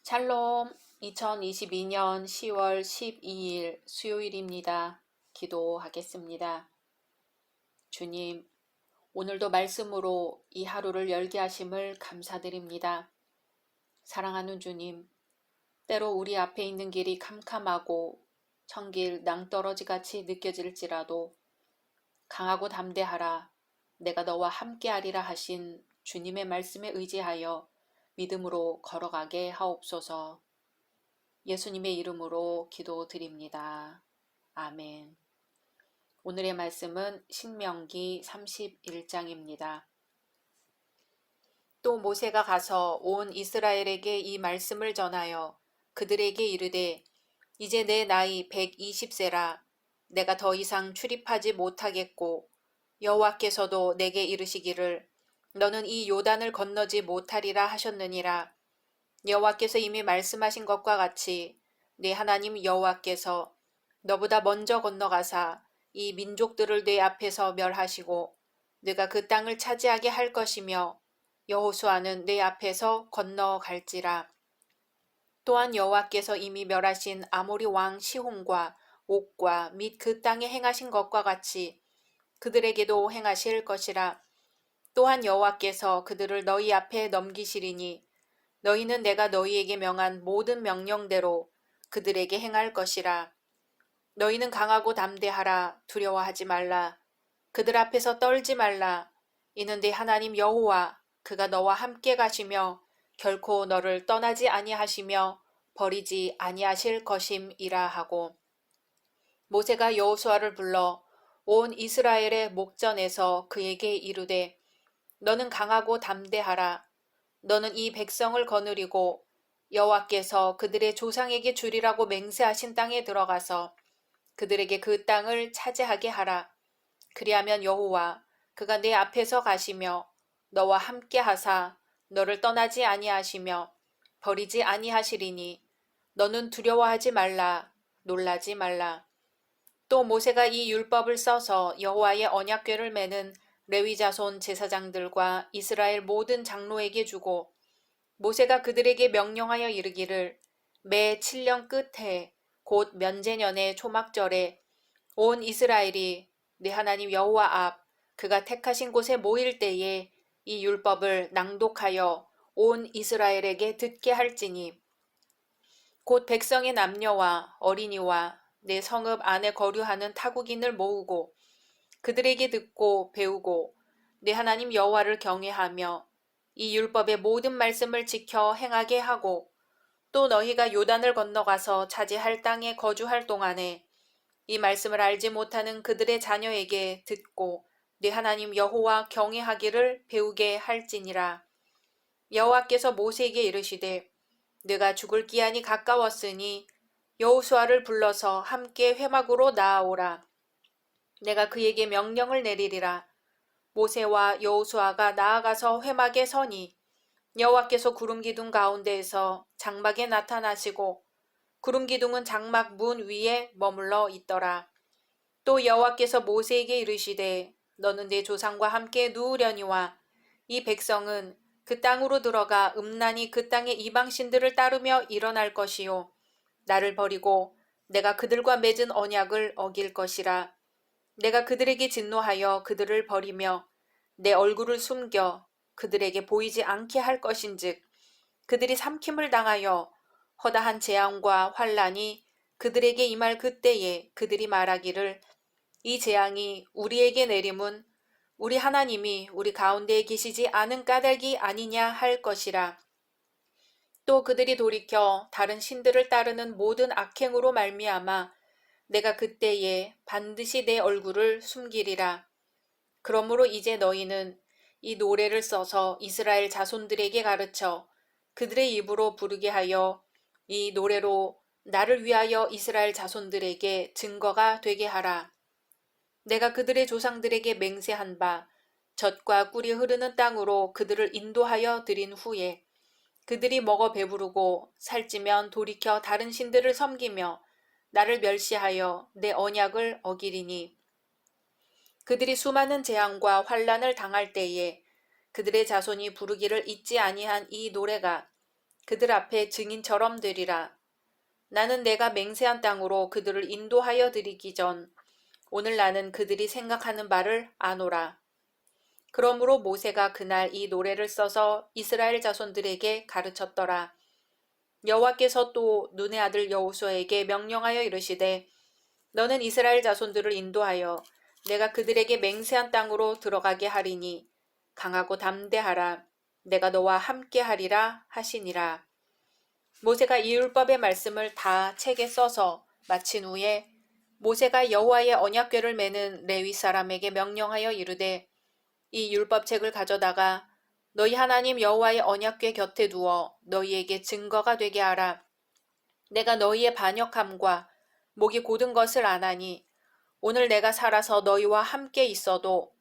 샬롬, 2022년 10월 12일 수요일입니다. 기도하겠습니다. 주님, 오늘도 말씀으로 이 하루를 열게 하심을 감사드립니다. 사랑하는 주님, 때로 우리 앞에 있는 길이 캄캄하고 천길 낭떠러지같이 느껴질지라도 강하고 담대하라, 내가 너와 함께하리라 하신 주님의 말씀에 의지하여 믿음으로 걸어가게 하옵소서. 예수님의 이름으로 기도드립니다. 아멘. 오늘의 말씀은 신명기 31장입니다. 또 모세가 가서 온 이스라엘에게 이 말씀을 전하여 그들에게 이르되 이제 내 나이 120세라 내가 더 이상 출입하지 못하겠고 여호와께서도 내게 이르시기를 너는 이 요단을 건너지 못하리라 하셨느니라. 여호와께서 이미 말씀하신 것과 같이 네 하나님 여호와께서 너보다 먼저 건너가사 이 민족들을 네 앞에서 멸하시고 네가 그 땅을 차지하게 할 것이며 여호수아는 네 앞에서 건너갈지라. 또한 여호와께서 이미 멸하신 아모리 왕 시혼과 옥과 및 그 땅에 행하신 것과 같이 그들에게도 행하실 것이라. 또한 여호와께서 그들을 너희 앞에 넘기시리니 너희는 내가 너희에게 명한 모든 명령대로 그들에게 행할 것이라. 너희는 강하고 담대하라. 두려워하지 말라. 그들 앞에서 떨지 말라. 이는 네 하나님 여호와 그가 너와 함께 가시며 결코 너를 떠나지 아니하시며 버리지 아니하실 것임이라 하고 모세가 여호수아를 불러 온 이스라엘의 목전에서 그에게 이르되 너는 강하고 담대하라. 너는 이 백성을 거느리고 여호와께서 그들의 조상에게 주리라고 맹세하신 땅에 들어가서 그들에게 그 땅을 차지하게 하라. 그리하면 여호와 그가 내 앞에서 가시며 너와 함께 하사 너를 떠나지 아니하시며 버리지 아니하시리니 너는 두려워하지 말라. 놀라지 말라. 또 모세가 이 율법을 써서 여호와의 언약궤를 매는 레위 자손 제사장들과 이스라엘 모든 장로에게 주고 모세가 그들에게 명령하여 이르기를 매 7년 끝에 곧 면제년의 초막절에 온 이스라엘이 네 하나님 여호와 앞 그가 택하신 곳에 모일 때에 이 율법을 낭독하여 온 이스라엘에게 듣게 할지니 곧 백성의 남녀와 어린이와 내 성읍 안에 거류하는 타국인을 모으고 그들에게 듣고 배우고 네 하나님 여호와를 경외하며 이 율법의 모든 말씀을 지켜 행하게 하고 또 너희가 요단을 건너가서 차지할 땅에 거주할 동안에 이 말씀을 알지 못하는 그들의 자녀에게 듣고 네 하나님 여호와 경외하기를 배우게 할지니라. 여호와께서 모세에게 이르시되 네가 죽을 기한이 가까웠으니 여호수아를 불러서 함께 회막으로 나아오라. 내가 그에게 명령을 내리리라. 모세와 여호수아가 나아가서 회막에 서니 여호와께서 구름 기둥 가운데에서 장막에 나타나시고 구름 기둥은 장막 문 위에 머물러 있더라. 또 여호와께서 모세에게 이르시되 너는 내 조상과 함께 누우려니와 이 백성은 그 땅으로 들어가 음란히 그 땅의 이방신들을 따르며 일어날 것이요 나를 버리고 내가 그들과 맺은 언약을 어길 것이라. 내가 그들에게 진노하여 그들을 버리며 내 얼굴을 숨겨 그들에게 보이지 않게 할 것인즉 그들이 삼킴을 당하여 허다한 재앙과 환란이 그들에게 임할 그때에 그들이 말하기를 이 재앙이 우리에게 내림은 우리 하나님이 우리 가운데에 계시지 않은 까닭이 아니냐 할 것이라. 또 그들이 돌이켜 다른 신들을 따르는 모든 악행으로 말미암아 내가 그때에 반드시 내 얼굴을 숨기리라. 그러므로 이제 너희는 이 노래를 써서 이스라엘 자손들에게 가르쳐 그들의 입으로 부르게 하여 이 노래로 나를 위하여 이스라엘 자손들에게 증거가 되게 하라. 내가 그들의 조상들에게 맹세한 바 젖과 꿀이 흐르는 땅으로 그들을 인도하여 드린 후에 그들이 먹어 배부르고 살찌면 돌이켜 다른 신들을 섬기며 나를 멸시하여 내 언약을 어기리니 그들이 수많은 재앙과 환란을 당할 때에 그들의 자손이 부르기를 잊지 아니한 이 노래가 그들 앞에 증인처럼 되리라. 나는 내가 맹세한 땅으로 그들을 인도하여 드리기 전 오늘 나는 그들이 생각하는 바를 아노라. 그러므로 모세가 그날 이 노래를 써서 이스라엘 자손들에게 가르쳤더라. 여호와께서 또 눈의 아들 여호수아에게 명령하여 이르시되 너는 이스라엘 자손들을 인도하여 내가 그들에게 맹세한 땅으로 들어가게 하리니 강하고 담대하라. 내가 너와 함께 하리라 하시니라. 모세가 이 율법의 말씀을 다 책에 써서 마친 후에 모세가 여호와의 언약궤를 매는 레위 사람에게 명령하여 이르되 이 율법책을 가져다가 너희 하나님 여호와의 언약궤 곁에 두어 너희에게 증거가 되게 하라. 내가 너희의 반역함과 목이 곧은 것을 아나니 오늘 내가 살아서 너희와 함께 있어도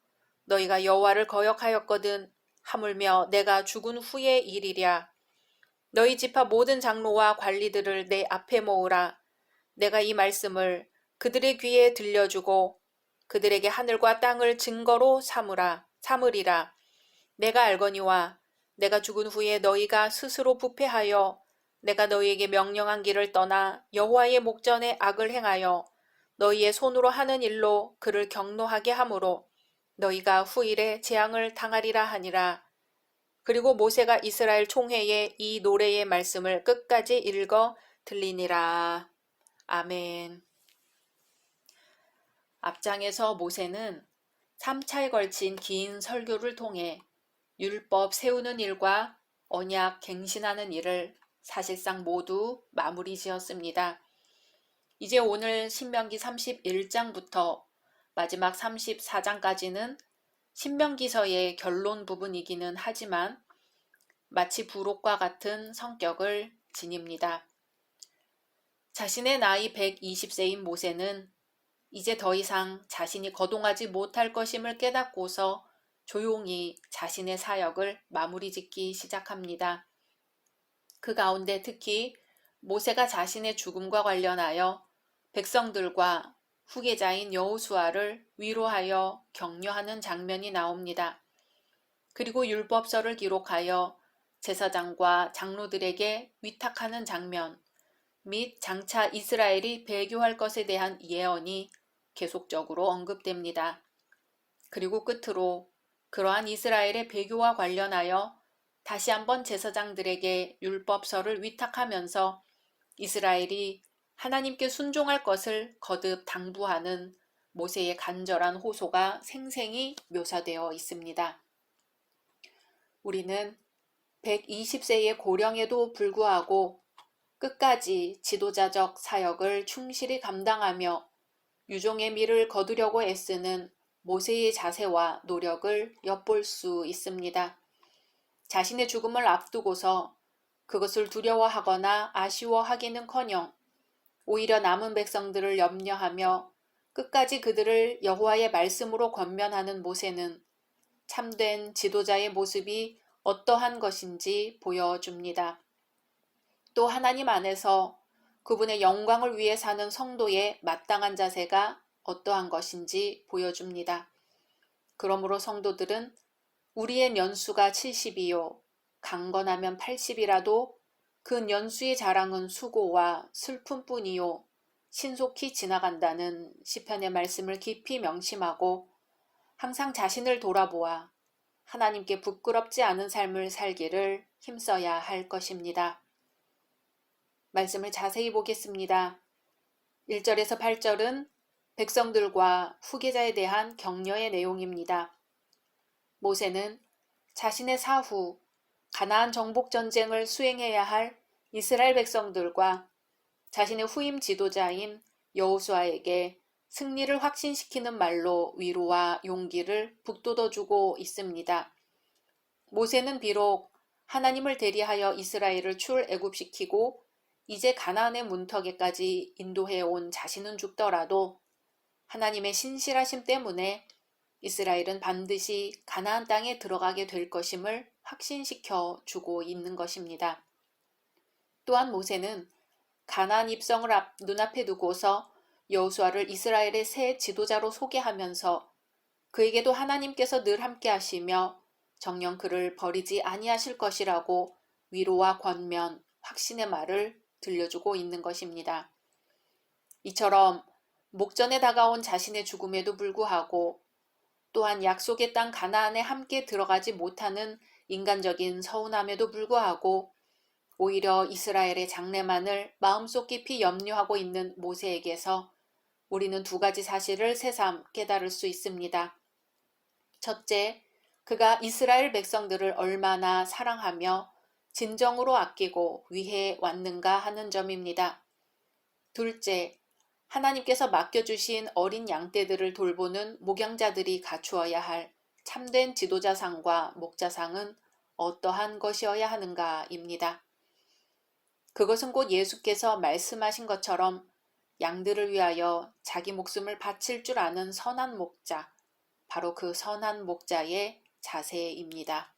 너희가 여호와를 거역하였거든 하물며 내가 죽은 후의 일이랴. 너희 지파 모든 장로와 관리들을 내 앞에 모으라. 내가 이 말씀을 그들의 귀에 들려주고 그들에게 하늘과 땅을 증거로 삼으리라. 내가 알거니와 내가 죽은 후에 너희가 스스로 부패하여 내가 너희에게 명령한 길을 떠나 여호와의 목전에 악을 행하여 너희의 손으로 하는 일로 그를 경노하게 하므로 너희가 후일에 재앙을 당하리라 하니라. 그리고 모세가 이스라엘 총회에 이 노래의 말씀을 끝까지 읽어 들리니라. 아멘. 앞장에서 모세는 3차에 걸친 긴 설교를 통해 율법 세우는 일과 언약 갱신하는 일을 사실상 모두 마무리 지었습니다. 이제 오늘 신명기 31장부터 마지막 34장까지는 신명기서의 결론 부분이기는 하지만 마치 부록과 같은 성격을 지닙니다. 자신의 나이 120세인 모세는 이제 더 이상 자신이 거동하지 못할 것임을 깨닫고서 조용히 자신의 사역을 마무리 짓기 시작합니다. 그 가운데 특히 모세가 자신의 죽음과 관련하여 백성들과 후계자인 여호수아를 위로하여 격려하는 장면이 나옵니다. 그리고 율법서를 기록하여 제사장과 장로들에게 위탁하는 장면 및 장차 이스라엘이 배교할 것에 대한 예언이 계속적으로 언급됩니다. 그리고 끝으로 그러한 이스라엘의 배교와 관련하여 다시 한번 제사장들에게 율법서를 위탁하면서 이스라엘이 하나님께 순종할 것을 거듭 당부하는 모세의 간절한 호소가 생생히 묘사되어 있습니다. 우리는 120세의 고령에도 불구하고 끝까지 지도자적 사역을 충실히 감당하며 유종의 미를 거두려고 애쓰는 모세의 자세와 노력을 엿볼 수 있습니다. 자신의 죽음을 앞두고서 그것을 두려워하거나 아쉬워하기는커녕 오히려 남은 백성들을 염려하며 끝까지 그들을 여호와의 말씀으로 권면하는 모세는 참된 지도자의 모습이 어떠한 것인지 보여줍니다. 또 하나님 안에서 그분의 영광을 위해 사는 성도의 마땅한 자세가 어떠한 것인지 보여줍니다. 그러므로 성도들은 우리의 연수가 70이요 강건하면 80이라도 그 연수의 자랑은 수고와 슬픔뿐이요 신속히 지나간다는 시편의 말씀을 깊이 명심하고 항상 자신을 돌아보아 하나님께 부끄럽지 않은 삶을 살기를 힘써야 할 것입니다. 말씀을 자세히 보겠습니다. 1절에서 8절은 백성들과 후계자에 대한 격려의 내용입니다. 모세는 자신의 사후 가나안 정복 전쟁을 수행해야 할 이스라엘 백성들과 자신의 후임 지도자인 여호수아에게 승리를 확신시키는 말로 위로와 용기를 북돋워주고 있습니다. 모세는 비록 하나님을 대리하여 이스라엘을 출애굽시키고 이제 가나안의 문턱에까지 인도해온 자신은 죽더라도 하나님의 신실하심 때문에 이스라엘은 반드시 가나안 땅에 들어가게 될 것임을 확신시켜 주고 있는 것입니다. 또한 모세는 가나안 입성을 눈앞에 두고서 여호수아를 이스라엘의 새 지도자로 소개하면서 그에게도 하나님께서 늘 함께 하시며 정녕 그를 버리지 아니하실 것이라고 위로와 권면, 확신의 말을 들려주고 있는 것입니다. 이처럼 목전에 다가온 자신의 죽음에도 불구하고 또한 약속의 땅 가나안에 함께 들어가지 못하는 인간적인 서운함에도 불구하고 오히려 이스라엘의 장래만을 마음속 깊이 염려하고 있는 모세에게서 우리는 두 가지 사실을 새삼 깨달을 수 있습니다. 첫째, 그가 이스라엘 백성들을 얼마나 사랑하며 진정으로 아끼고 위해 왔는가 하는 점입니다. 둘째, 하나님께서 맡겨주신 어린 양떼들을 돌보는 목양자들이 갖추어야 할 참된 지도자상과 목자상은 어떠한 것이어야 하는가입니다. 그것은 곧 예수께서 말씀하신 것처럼 양들을 위하여 자기 목숨을 바칠 줄 아는 선한 목자, 바로 그 선한 목자의 자세입니다.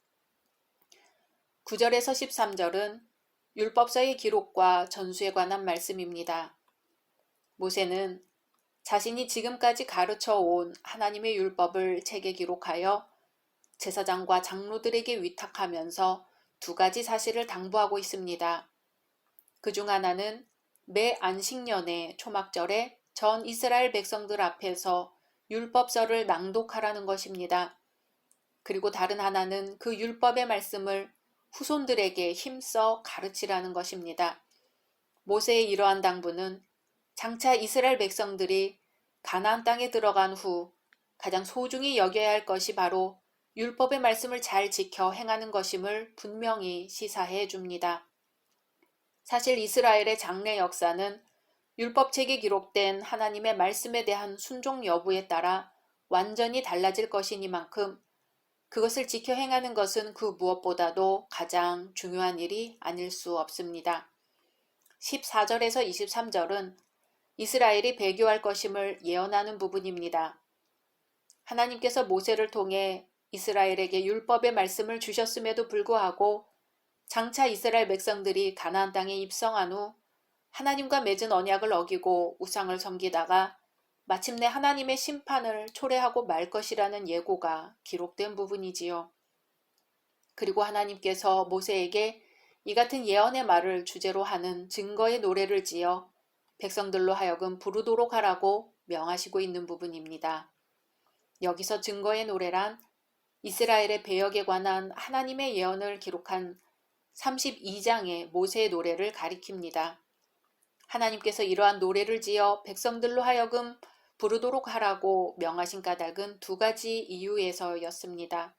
9절에서 13절은 율법서의 기록과 전수에 관한 말씀입니다. 모세는 자신이 지금까지 가르쳐 온 하나님의 율법을 책에 기록하여 제사장과 장로들에게 위탁하면서 두 가지 사실을 당부하고 있습니다. 그중 하나는 매 안식년의 초막절에 전 이스라엘 백성들 앞에서 율법서를 낭독하라는 것입니다. 그리고 다른 하나는 그 율법의 말씀을 후손들에게 힘써 가르치라는 것입니다. 모세의 이러한 당부는 장차 이스라엘 백성들이 가나안 땅에 들어간 후 가장 소중히 여겨야 할 것이 바로 율법의 말씀을 잘 지켜 행하는 것임을 분명히 시사해 줍니다. 사실 이스라엘의 장래 역사는 율법책에 기록된 하나님의 말씀에 대한 순종 여부에 따라 완전히 달라질 것이니만큼 그것을 지켜 행하는 것은 그 무엇보다도 가장 중요한 일이 아닐 수 없습니다. 14절에서 23절은 이스라엘이 배교할 것임을 예언하는 부분입니다. 하나님께서 모세를 통해 이스라엘에게 율법의 말씀을 주셨음에도 불구하고 장차 이스라엘 백성들이 가나안 땅에 입성한 후 하나님과 맺은 언약을 어기고 우상을 섬기다가 마침내 하나님의 심판을 초래하고 말 것이라는 예고가 기록된 부분이지요. 그리고 하나님께서 모세에게 이 같은 예언의 말을 주제로 하는 증거의 노래를 지어 백성들로 하여금 부르도록 하라고 명하시고 있는 부분입니다. 여기서 증거의 노래란 이스라엘의 배역에 관한 하나님의 예언을 기록한 32장의 모세의 노래를 가리킵니다. 하나님께서 이러한 노래를 지어 백성들로 하여금 부르도록 하라고 명하신 까닭은 두 가지 이유에서였습니다.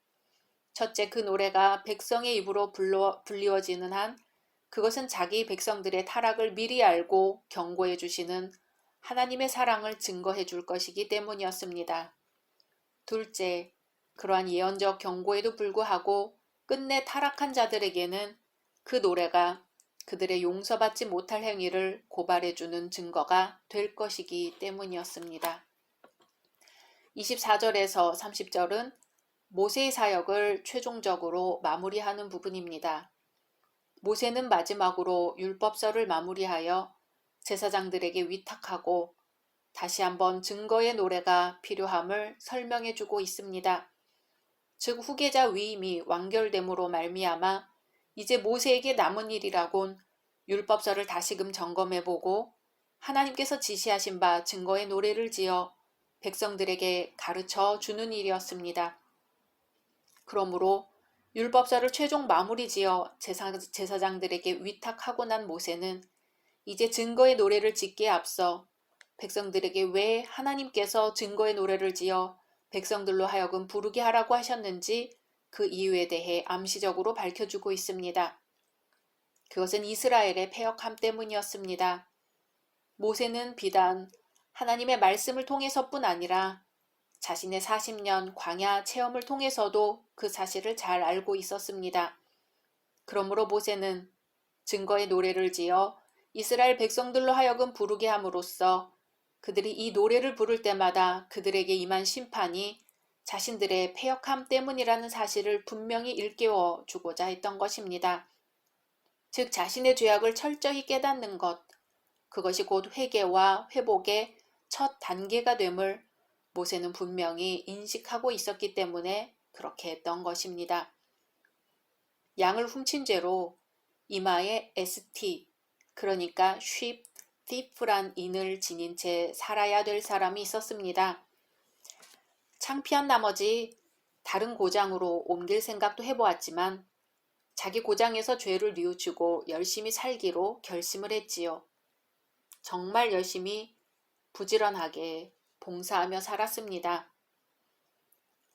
첫째, 그 노래가 백성의 입으로 불리워지는 한 그것은 자기 백성들의 타락을 미리 알고 경고해 주시는 하나님의 사랑을 증거해 줄 것이기 때문이었습니다. 둘째, 그러한 예언적 경고에도 불구하고 끝내 타락한 자들에게는 그 노래가 그들의 용서받지 못할 행위를 고발해주는 증거가 될 것이기 때문이었습니다. 24절에서 30절은 모세의 사역을 최종적으로 마무리하는 부분입니다. 모세는 마지막으로 율법서를 마무리하여 제사장들에게 위탁하고 다시 한번 증거의 노래가 필요함을 설명해주고 있습니다. 즉 후계자 위임이 완결됨으로 말미암아 이제 모세에게 남은 일이라곤 율법서를 다시금 점검해보고 하나님께서 지시하신 바 증거의 노래를 지어 백성들에게 가르쳐 주는 일이었습니다. 그러므로 율법서를 최종 마무리 지어 제사장들에게 위탁하고 난 모세는 이제 증거의 노래를 짓기에 앞서 백성들에게 왜 하나님께서 증거의 노래를 지어 백성들로 하여금 부르게 하라고 하셨는지 그 이유에 대해 암시적으로 밝혀주고 있습니다. 그것은 이스라엘의 패역함 때문이었습니다. 모세는 비단 하나님의 말씀을 통해서뿐 아니라 자신의 40년 광야 체험을 통해서도 그 사실을 잘 알고 있었습니다. 그러므로 모세는 증거의 노래를 지어 이스라엘 백성들로 하여금 부르게 함으로써 그들이 이 노래를 부를 때마다 그들에게 임한 심판이 자신들의 패역함 때문이라는 사실을 분명히 일깨워 주고자 했던 것입니다. 즉 자신의 죄악을 철저히 깨닫는 것, 그것이 곧 회개와 회복의 첫 단계가 됨을 모세는 분명히 인식하고 있었기 때문에 그렇게 했던 것입니다. 양을 훔친 죄로 이마에 ST, 그러니까 sheep, thief란 인을 지닌 채 살아야 될 사람이 있었습니다. 창피한 나머지 다른 고장으로 옮길 생각도 해보았지만 자기 고장에서 죄를 뉘우치고 열심히 살기로 결심을 했지요. 정말 열심히 부지런하게 봉사하며 살았습니다.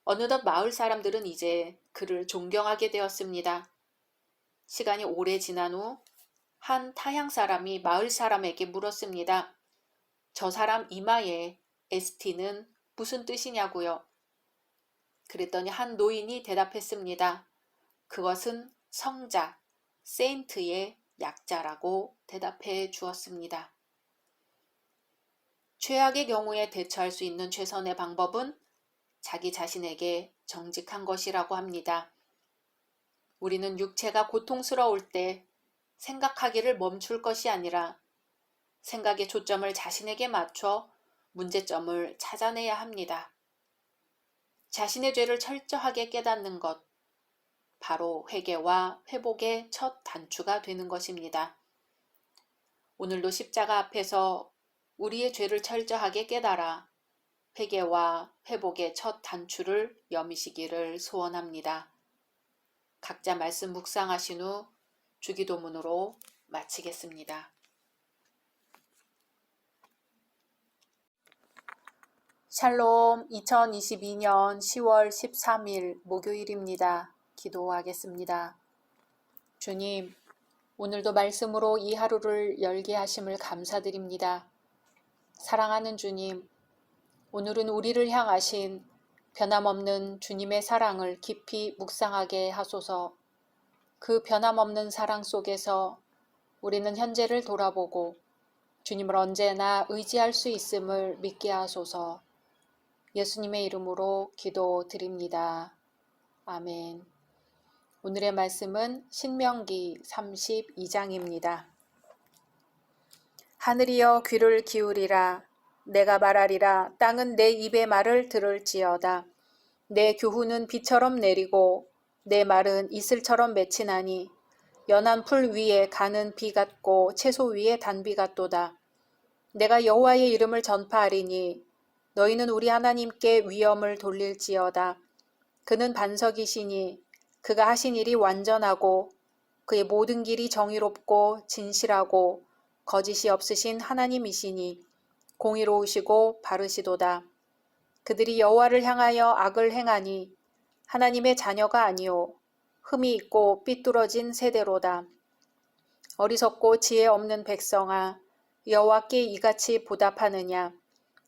어느덧 마을 사람들은 이제 그를 존경하게 되었습니다. 시간이 오래 지난 후 한 타향 사람이 마을 사람에게 물었습니다. 저 사람 이마에 ST는 무슨 뜻이냐고요. 그랬더니 한 노인이 대답했습니다. 그것은 성자, 세인트의 약자라고 대답해 주었습니다. 최악의 경우에 대처할 수 있는 최선의 방법은 자기 자신에게 정직한 것이라고 합니다. 우리는 육체가 고통스러울 때 생각하기를 멈출 것이 아니라 생각의 초점을 자신에게 맞춰 문제점을 찾아내야 합니다. 자신의 죄를 철저하게 깨닫는 것, 바로 회개와 회복의 첫 단추가 되는 것입니다. 오늘도 십자가 앞에서 우리의 죄를 철저하게 깨달아 회개와 회복의 첫 단추를 여미시기를 소원합니다. 각자 말씀 묵상하신 후 주기도문으로 마치겠습니다. 샬롬, 2022년 10월 13일 목요일입니다. 기도하겠습니다. 주님, 오늘도 말씀으로 이 하루를 열게 하심을 감사드립니다. 사랑하는 주님, 오늘은 우리를 향하신 변함없는 주님의 사랑을 깊이 묵상하게 하소서. 그 변함없는 사랑 속에서 우리는 현재를 돌아보고 주님을 언제나 의지할 수 있음을 믿게 하소서. 예수님의 이름으로 기도드립니다. 아멘. 오늘의 말씀은 신명기 32장입니다. 하늘이여 귀를 기울이라. 내가 말하리라. 땅은 내 입의 말을 들을지어다. 내 교훈은 비처럼 내리고 내 말은 이슬처럼 맺히나니 연한 풀 위에 가는 비 같고 채소 위에 단비 같도다. 내가 여호와의 이름을 전파하리니 너희는 우리 하나님께 위엄을 돌릴지어다. 그는 반석이시니 그가 하신 일이 완전하고 그의 모든 길이 정의롭고 진실하고 거짓이 없으신 하나님이시니 공의로우시고 바르시도다. 그들이 여호와를 향하여 악을 행하니 하나님의 자녀가 아니요 흠이 있고 삐뚤어진 세대로다. 어리석고 지혜 없는 백성아, 여호와께 이같이 보답하느냐.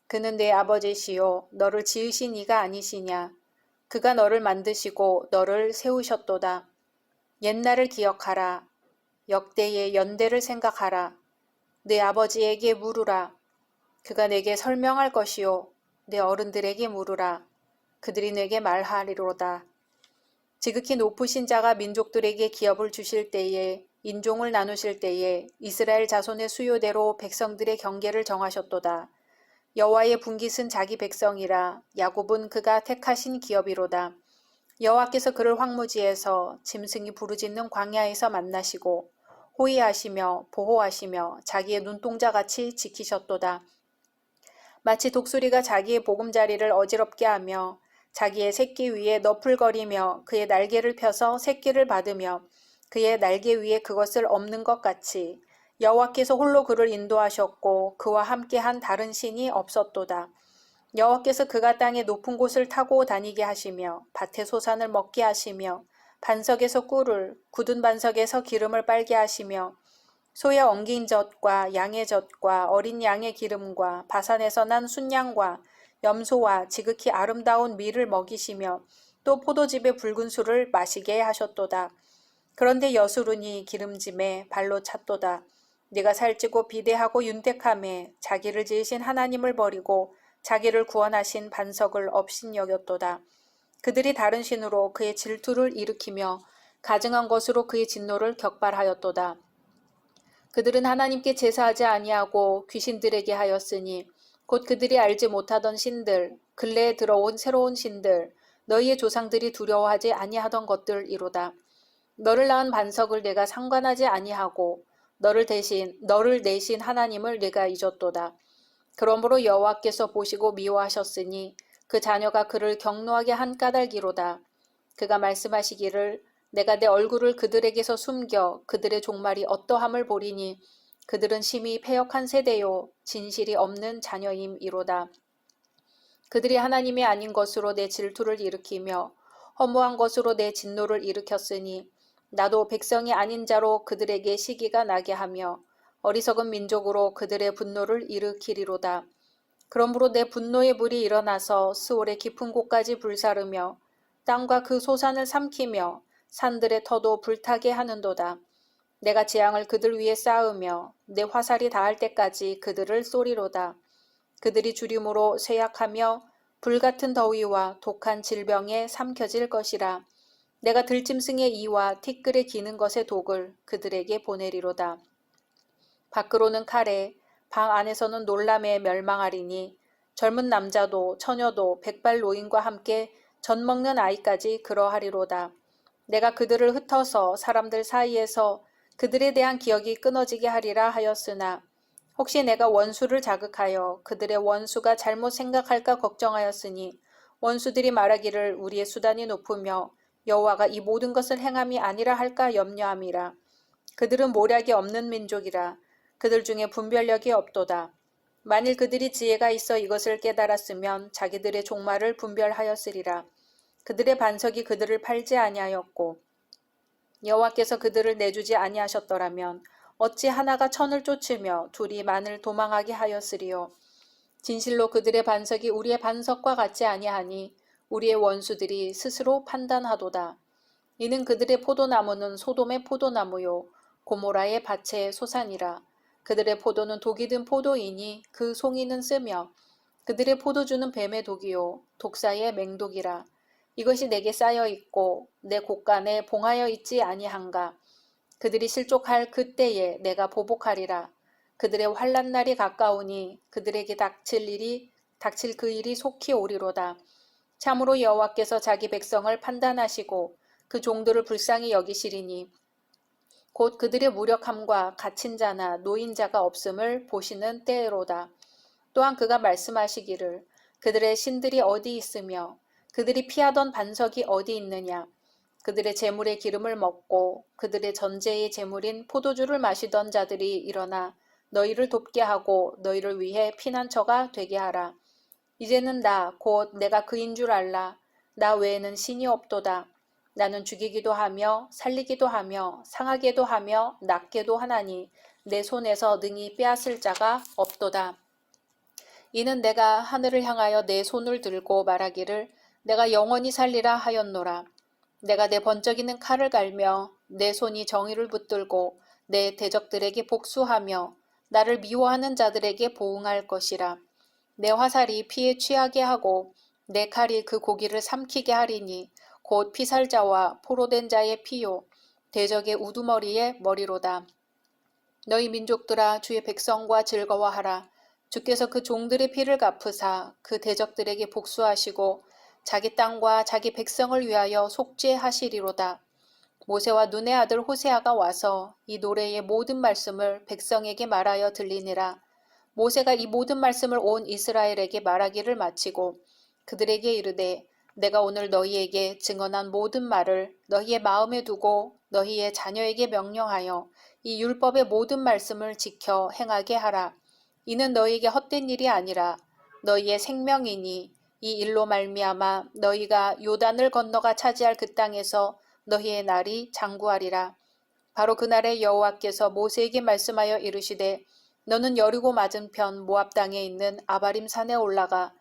그는 내 아버지시요 너를 지으신 이가 아니시냐. 그가 너를 만드시고 너를 세우셨도다. 옛날을 기억하라. 역대의 연대를 생각하라. 내 아버지에게 물으라. 그가 내게 설명할 것이요 내 어른들에게 물으라. 그들이 내게 말하리로다. 지극히 높으신 자가 민족들에게 기업을 주실 때에 인종을 나누실 때에 이스라엘 자손의 수요대로 백성들의 경계를 정하셨도다. 여호와의 분깃은 자기 백성이라. 야곱은 그가 택하신 기업이로다. 여호와께서 그를 황무지에서 짐승이 부르짖는 광야에서 만나시고 호위하시며 보호하시며 자기의 눈동자같이 지키셨도다. 마치 독수리가 자기의 보금자리를 어지럽게 하며 자기의 새끼 위에 너풀거리며 그의 날개를 펴서 새끼를 받으며 그의 날개 위에 그것을 엎는 것 같이 여호와께서 홀로 그를 인도하셨고 그와 함께한 다른 신이 없었도다. 여호와께서 그가 땅의 높은 곳을 타고 다니게 하시며 밭의 소산을 먹게 하시며 반석에서 꿀을 굳은 반석에서 기름을 빨게 하시며 소의 엉긴 젖과 양의 젖과 어린 양의 기름과 바산에서 난 순양과 염소와 지극히 아름다운 밀을 먹이시며 또 포도즙의 붉은 술을 마시게 하셨도다. 그런데 여수르니 기름짐에 발로 찼도다. 네가 살찌고 비대하고 윤택함에 자기를 지으신 하나님을 버리고 자기를 구원하신 반석을 업신여겼도다. 그들이 다른 신으로 그의 질투를 일으키며 가증한 것으로 그의 진노를 격발하였도다. 그들은 하나님께 제사하지 아니하고 귀신들에게 하였으니 곧 그들이 알지 못하던 신들, 근래에 들어온 새로운 신들, 너희의 조상들이 두려워하지 아니하던 것들이로다. 너를 낳은 반석을 내가 상관하지 아니하고 너를 내신 하나님을 내가 잊었도다. 그러므로 여호와께서 보시고 미워하셨으니 그 자녀가 그를 경노하게 한 까닭이로다. 그가 말씀하시기를 내가 내 얼굴을 그들에게서 숨겨 그들의 종말이 어떠함을 보리니 그들은 심히 패역한 세대요 진실이 없는 자녀임이로다. 그들이 하나님이 아닌 것으로 내 질투를 일으키며 허무한 것으로 내 진노를 일으켰으니 나도 백성이 아닌 자로 그들에게 시기가 나게 하며 어리석은 민족으로 그들의 분노를 일으키리로다. 그러므로 내 분노의 불이 일어나서 스올의 깊은 곳까지 불사르며 땅과 그 소산을 삼키며 산들의 터도 불타게 하는도다. 내가 재앙을 그들 위에 쌓으며 내 화살이 닿을 때까지 그들을 쏘리로다. 그들이 주림으로 쇠약하며 불같은 더위와 독한 질병에 삼켜질 것이라. 내가 들짐승의 이와 티끌에 기는 것의 독을 그들에게 보내리로다. 밖으로는 칼에 방 안에서는 놀람에 멸망하리니 젊은 남자도 처녀도 백발 노인과 함께 젖 먹는 아이까지 그러하리로다. 내가 그들을 흩어서 사람들 사이에서 그들에 대한 기억이 끊어지게 하리라 하였으나 혹시 내가 원수를 자극하여 그들의 원수가 잘못 생각할까 걱정하였으니 원수들이 말하기를 우리의 수단이 높으며 여호와가 이 모든 것을 행함이 아니라 할까 염려함이라. 그들은 모략이 없는 민족이라. 그들 중에 분별력이 없도다. 만일 그들이 지혜가 있어 이것을 깨달았으면 자기들의 종말을 분별하였으리라. 그들의 반석이 그들을 팔지 아니하였고 여호와께서 그들을 내주지 아니하셨더라면 어찌 하나가 천을 쫓으며 둘이 만을 도망하게 하였으리요. 진실로 그들의 반석이 우리의 반석과 같지 아니하니 우리의 원수들이 스스로 판단하도다. 이는 그들의 포도나무는 소돔의 포도나무요 고모라의 밭의 소산이라. 그들의 포도는 독이 든 포도이니 그 송이는 쓰며 그들의 포도주는 뱀의 독이요 독사의 맹독이라. 이것이 내게 쌓여 있고 내 곳간에 봉하여 있지 아니한가. 그들이 실족할 그때에 내가 보복하리라. 그들의 환난 날이 가까우니 그들에게 닥칠 그 일이 속히 오리로다. 참으로 여호와께서 자기 백성을 판단하시고 그 종들을 불쌍히 여기시리니 곧 그들의 무력함과 갇힌 자나 노인자가 없음을 보시는 때로다. 또한 그가 말씀하시기를 그들의 신들이 어디 있으며 그들이 피하던 반석이 어디 있느냐. 그들의 재물의 기름을 먹고 그들의 전제의 재물인 포도주를 마시던 자들이 일어나 너희를 돕게 하고 너희를 위해 피난처가 되게 하라. 이제는 나 곧 내가 그인 줄 알라. 나 외에는 신이 없도다. 나는 죽이기도 하며 살리기도 하며 상하게도 하며 낫게도 하나니 내 손에서 능히 빼앗을 자가 없도다. 이는 내가 하늘을 향하여 내 손을 들고 말하기를 내가 영원히 살리라 하였노라. 내가 내 번쩍이는 칼을 갈며 내 손이 정의를 붙들고 내 대적들에게 복수하며 나를 미워하는 자들에게 보응할 것이라. 내 화살이 피에 취하게 하고 내 칼이 그 고기를 삼키게 하리니 곧 피살자와 포로된 자의 피요 대적의 우두머리의 머리로다. 너희 민족들아 주의 백성과 즐거워하라. 주께서 그 종들의 피를 갚으사 그 대적들에게 복수하시고 자기 땅과 자기 백성을 위하여 속죄하시리로다. 모세와 눈의 아들 호세아가 와서 이 노래의 모든 말씀을 백성에게 말하여 들리니라. 모세가 이 모든 말씀을 온 이스라엘에게 말하기를 마치고 그들에게 이르되 내가 오늘 너희에게 증언한 모든 말을 너희의 마음에 두고 너희의 자녀에게 명령하여 이 율법의 모든 말씀을 지켜 행하게 하라. 이는 너희에게 헛된 일이 아니라 너희의 생명이니 이 일로 말미암아 너희가 요단을 건너가 차지할 그 땅에서 너희의 날이 장구하리라. 바로 그날에 여호와께서 모세에게 말씀하여 이르시되 너는 여리고 맞은편 모압 땅에 있는 아바림 산에 올라가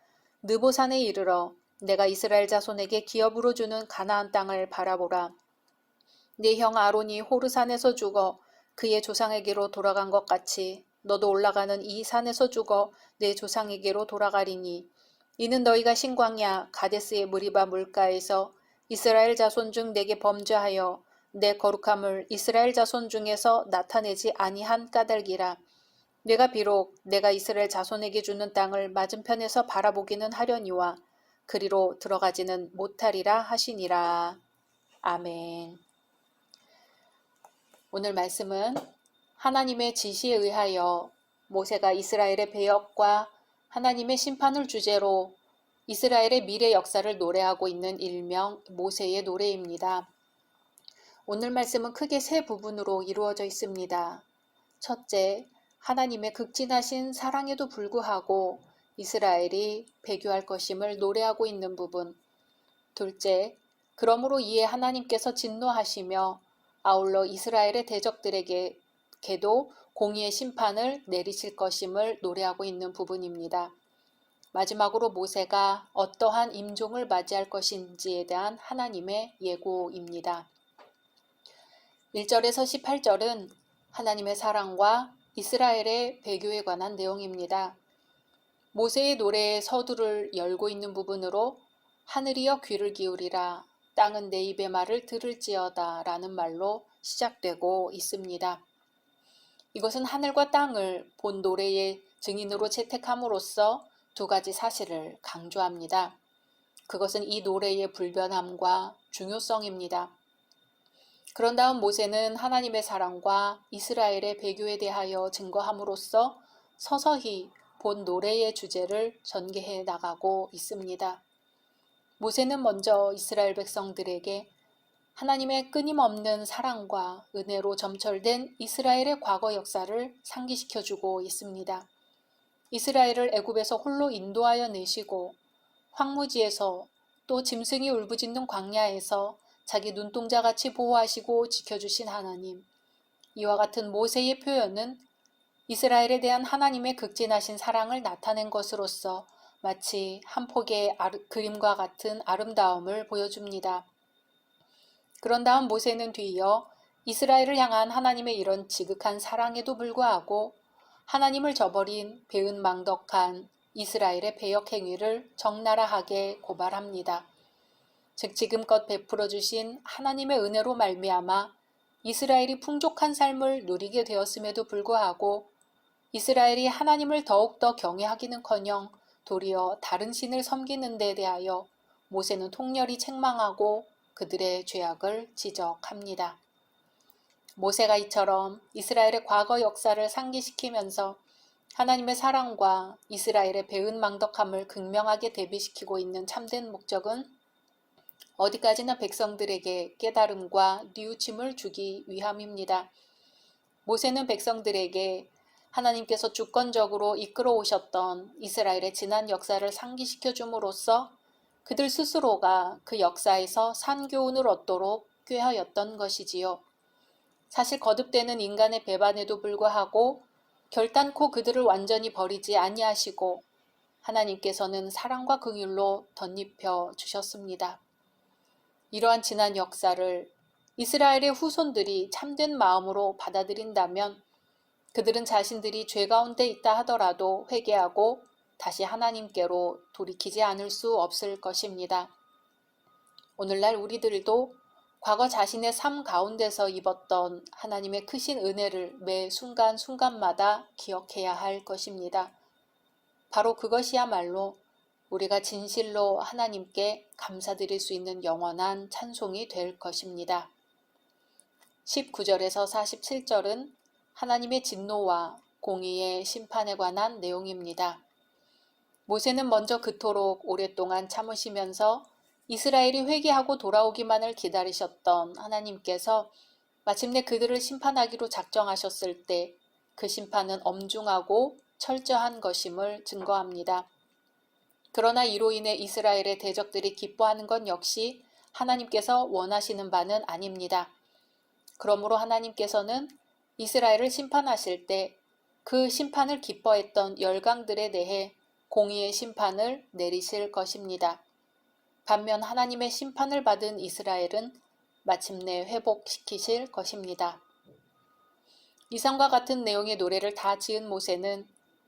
느보 산에 이르러 내가 이스라엘 자손에게 기업으로 주는 가나안 땅을 바라보라. 네 형 아론이 호르 산에서 죽어 그의 조상에게로 돌아간 것 같이 너도 올라가는 이 산에서 죽어 내 조상에게로 돌아가리니 이는 너희가 신광야 가데스의 무리바 물가에서 이스라엘 자손 중 내게 범죄하여 내 거룩함을 이스라엘 자손 중에서 나타내지 아니한 까닭이라. 내가 이스라엘 자손에게 주는 땅을 맞은편에서 바라보기는 하려니와 그리로 들어가지는 못하리라 하시니라. 아멘. 오늘 말씀은 하나님의 지시에 의하여 모세가 이스라엘의 배역과 하나님의 심판을 주제로 이스라엘의 미래 역사를 노래하고 있는 일명 모세의 노래입니다. 오늘 말씀은 크게 세 부분으로 이루어져 있습니다. 첫째, 하나님의 극진하신 사랑에도 불구하고 이스라엘이 배교할 것임을 노래하고 있는 부분. 둘째, 그러므로 이에 하나님께서 진노하시며 아울러 이스라엘의 대적들에게도 공의의 심판을 내리실 것임을 노래하고 있는 부분입니다. 마지막으로 모세가 어떠한 임종을 맞이할 것인지에 대한 하나님의 예고입니다. 1절에서 18절은 하나님의 사랑과 이스라엘의 배교에 관한 내용입니다. 모세의 노래의 서두를 열고 있는 부분으로 하늘이여 귀를 기울이라 땅은 내 입의 말을 들을지어다 라는 말로 시작되고 있습니다. 이것은 하늘과 땅을 본 노래의 증인으로 채택함으로써 두 가지 사실을 강조합니다. 그것은 이 노래의 불변함과 중요성입니다. 그런 다음 모세는 하나님의 사랑과 이스라엘의 배교에 대하여 증거함으로써 서서히 본 노래의 주제를 전개해 나가고 있습니다. 모세는 먼저 이스라엘 백성들에게 하나님의 끊임없는 사랑과 은혜로 점철된 이스라엘의 과거 역사를 상기시켜주고 있습니다. 이스라엘을 애굽에서 홀로 인도하여 내시고 황무지에서 또 짐승이 울부짖는 광야에서 자기 눈동자같이 보호하시고 지켜주신 하나님. 이와 같은 모세의 표현은 이스라엘에 대한 하나님의 극진하신 사랑을 나타낸 것으로서 마치 한 폭의 그림과 같은 아름다움을 보여줍니다. 그런 다음 모세는 뒤이어 이스라엘을 향한 하나님의 이런 지극한 사랑에도 불구하고 하나님을 저버린 배은망덕한 이스라엘의 배역 행위를 적나라하게 고발합니다. 즉 지금껏 베풀어 주신 하나님의 은혜로 말미암아 이스라엘이 풍족한 삶을 누리게 되었음에도 불구하고 이스라엘이 하나님을 더욱더 경외하기는커녕 도리어 다른 신을 섬기는 데 대하여 모세는 통렬히 책망하고 그들의 죄악을 지적합니다. 모세가 이처럼 이스라엘의 과거 역사를 상기시키면서 하나님의 사랑과 이스라엘의 배은망덕함을 극명하게 대비시키고 있는 참된 목적은 어디까지나 백성들에게 깨달음과 뉘우침을 주기 위함입니다. 모세는 백성들에게 하나님께서 주권적으로 이끌어 오셨던 이스라엘의 지난 역사를 상기시켜 줌으로써 그들 스스로가 그 역사에서 산교훈을 얻도록 꾀하였던 것이지요. 사실 거듭되는 인간의 배반에도 불구하고 결단코 그들을 완전히 버리지 아니하시고 하나님께서는 사랑과 긍휼로 덧입혀 주셨습니다. 이러한 지난 역사를 이스라엘의 후손들이 참된 마음으로 받아들인다면 그들은 자신들이 죄 가운데 있다 하더라도 회개하고 다시 하나님께로 돌이키지 않을 수 없을 것입니다. 오늘날 우리들도 과거 자신의 삶 가운데서 입었던 하나님의 크신 은혜를 매 순간순간마다 기억해야 할 것입니다. 바로 그것이야말로 우리가 진실로 하나님께 감사드릴 수 있는 영원한 찬송이 될 것입니다. 19절에서 47절은 하나님의 진노와 공의의 심판에 관한 내용입니다. 모세는 먼저 그토록 오랫동안 참으시면서 이스라엘이 회개하고 돌아오기만을 기다리셨던 하나님께서 마침내 그들을 심판하기로 작정하셨을 때 그 심판은 엄중하고 철저한 것임을 증거합니다. 그러나 이로 인해 이스라엘의 대적들이 기뻐하는 건 역시 하나님께서 원하시는 바는 아닙니다. 그러므로 하나님께서는 이스라엘을 심판하실 때 그 심판을 기뻐했던 열강들에 대해 공의의 심판을 내리실 것입니다. 반면 하나님의 심판을 받은 이스라엘은 마침내 회복시키실 것입니다. 이상과 같은 내용의 노래를 다 지은 모세는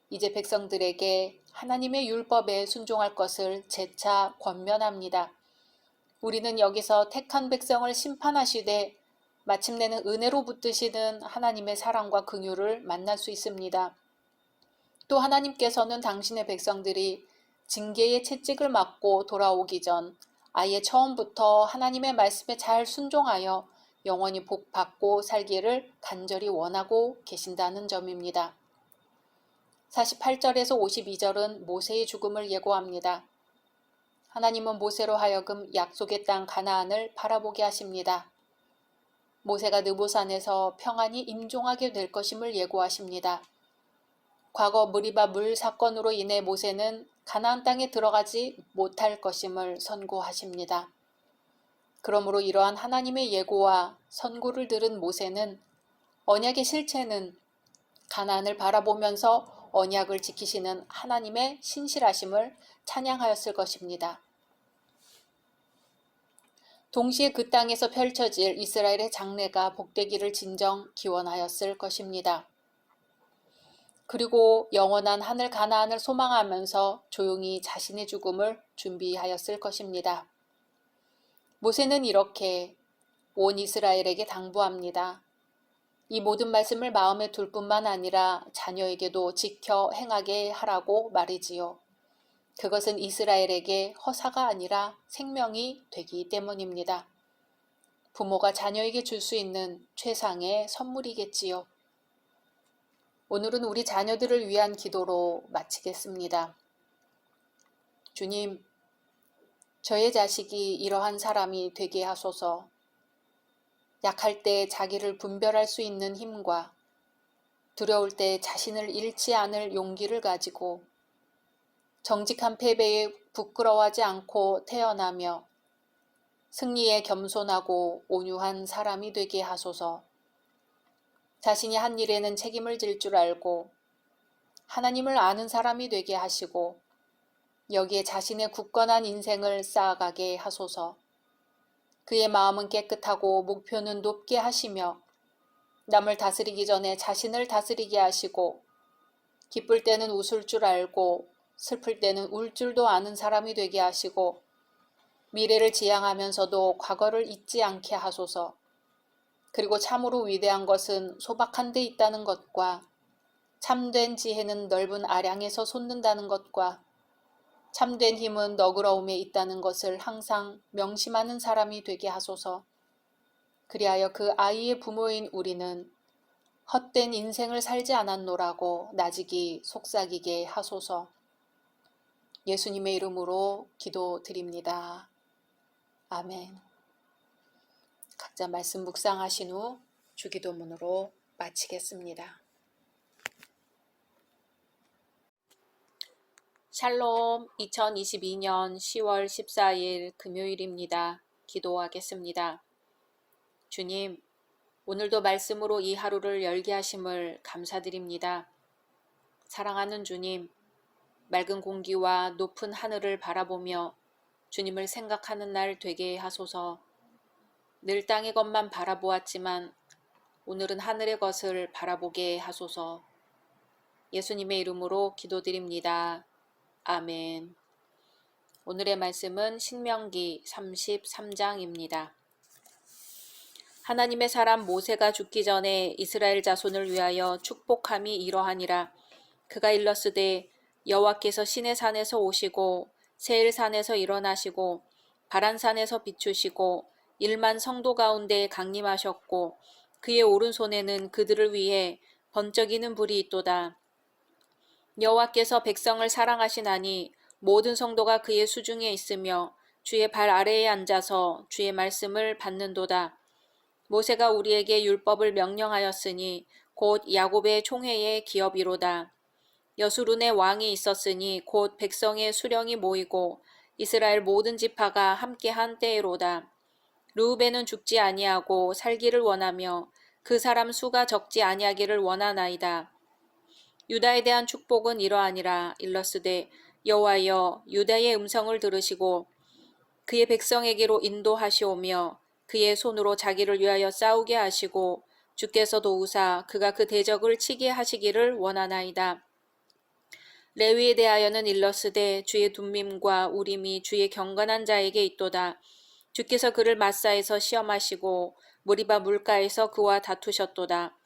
이제 백성들에게 하나님의 율법에 순종할 것을 재차 권면합니다. 우리는 여기서 택한 백성을 심판하시되 마침내는 은혜로 붙드시는 하나님의 사랑과 긍휼을 만날 수 있습니다. 또 하나님께서는 당신의 백성들이 징계의 채찍을 맞고 돌아오기 전 아예 처음부터 하나님의 말씀에 잘 순종하여 영원히 복받고 살기를 간절히 원하고 계신다는 점입니다. 48절에서 52절은 모세의 죽음을 예고합니다. 하나님은 모세로 하여금 약속의 땅 가나안을 바라보게 하십니다. 모세가 느보산에서 평안히 임종하게 될 것임을 예고하십니다. 과거 무리바 물 사건으로 인해 모세는 가나안 땅에 들어가지 못할 것임을 선고하십니다. 그러므로 이러한 하나님의 예고와 선고를 들은 모세는 언약의 실체는 가나안을 바라보면서 언약을 지키시는 하나님의 신실하심을 찬양하였을 것입니다. 동시에 그 땅에서 펼쳐질 이스라엘의 장래가 복되기를 진정 기원하였을 것입니다. 그리고 영원한 하늘 가나안을 소망하면서 조용히 자신의 죽음을 준비하였을 것입니다. 모세는 이렇게 온 이스라엘에게 당부합니다. 이 모든 말씀을 마음에 둘 뿐만 아니라 자녀에게도 지켜 행하게 하라고 말이지요. 그것은 이스라엘에게 허사가 아니라 생명이 되기 때문입니다. 부모가 자녀에게 줄 수 있는 최상의 선물이겠지요. 오늘은 우리 자녀들을 위한 기도로 마치겠습니다. 주님, 저의 자식이 이러한 사람이 되게 하소서. 약할 때 자기를 분별할 수 있는 힘과 두려울 때 자신을 잃지 않을 용기를 가지고 정직한 패배에 부끄러워하지 않고 태어나며 승리에 겸손하고 온유한 사람이 되게 하소서. 자신이 한 일에는 책임을 질 줄 알고 하나님을 아는 사람이 되게 하시고 여기에 자신의 굳건한 인생을 쌓아가게 하소서. 그의 마음은 깨끗하고 목표는 높게 하시며 남을 다스리기 전에 자신을 다스리게 하시고 기쁠 때는 웃을 줄 알고 슬플 때는 울 줄도 아는 사람이 되게 하시고 미래를 지향하면서도 과거를 잊지 않게 하소서. 그리고 참으로 위대한 것은 소박한 데 있다는 것과 참된 지혜는 넓은 아량에서 솟는다는 것과 참된 힘은 너그러움에 있다는 것을 항상 명심하는 사람이 되게 하소서. 그리하여 그 아이의 부모인 우리는 헛된 인생을 살지 않았노라고 나직이 속삭이게 하소서. 예수님의 이름으로 기도드립니다. 아멘. 각자 말씀 묵상하신 후 주기도문으로 마치겠습니다. 샬롬, 2022년 10월 14일 금요일입니다. 기도하겠습니다. 주님, 오늘도 말씀으로 이 하루를 열게 하심을 감사드립니다. 사랑하는 주님, 맑은 공기와 높은 하늘을 바라보며 주님을 생각하는 날 되게 하소서. 늘 땅의 것만 바라보았지만 오늘은 하늘의 것을 바라보게 하소서. 예수님의 이름으로 기도드립니다. 아멘. 오늘의 말씀은 신명기 33장입니다. 하나님의 사람 모세가 죽기 전에 이스라엘 자손을 위하여 축복함이 이러하니라. 그가 일렀으되 여호와께서 시내 산에서 오시고 세일 산에서 일어나시고 바란산에서 비추시고 1만 성도 가운데 강림하셨고 그의 오른손에는 그들을 위해 번쩍이는 불이 있도다. 여호와께서 백성을 사랑하시나니 모든 성도가 그의 수중에 있으며 주의 발 아래에 앉아서 주의 말씀을 받는도다. 모세가 우리에게 율법을 명령하였으니 곧 야곱의 총회의 기업이로다. 여수룬의 왕이 있었으니 곧 백성의 수령이 모이고 이스라엘 모든 지파가 함께한 때에로다. 르우벤은 죽지 아니하고 살기를 원하며 그 사람 수가 적지 아니하기를 원하나이다. 유다에 대한 축복은 이러하니라. 일러스되 여호와여 유다의 음성을 들으시고 그의 백성에게로 인도하시오며 그의 손으로 자기를 위하여 싸우게 하시고 주께서 도우사 그가 그 대적을 치게 하시기를 원하나이다. 레위에 대하여는 일러스되 주의 둠밈과 우림이 주의 경건한 자에게 있도다. 주께서 그를 마사에서 시험하시고 무리바 물가에서 그와 다투셨도다.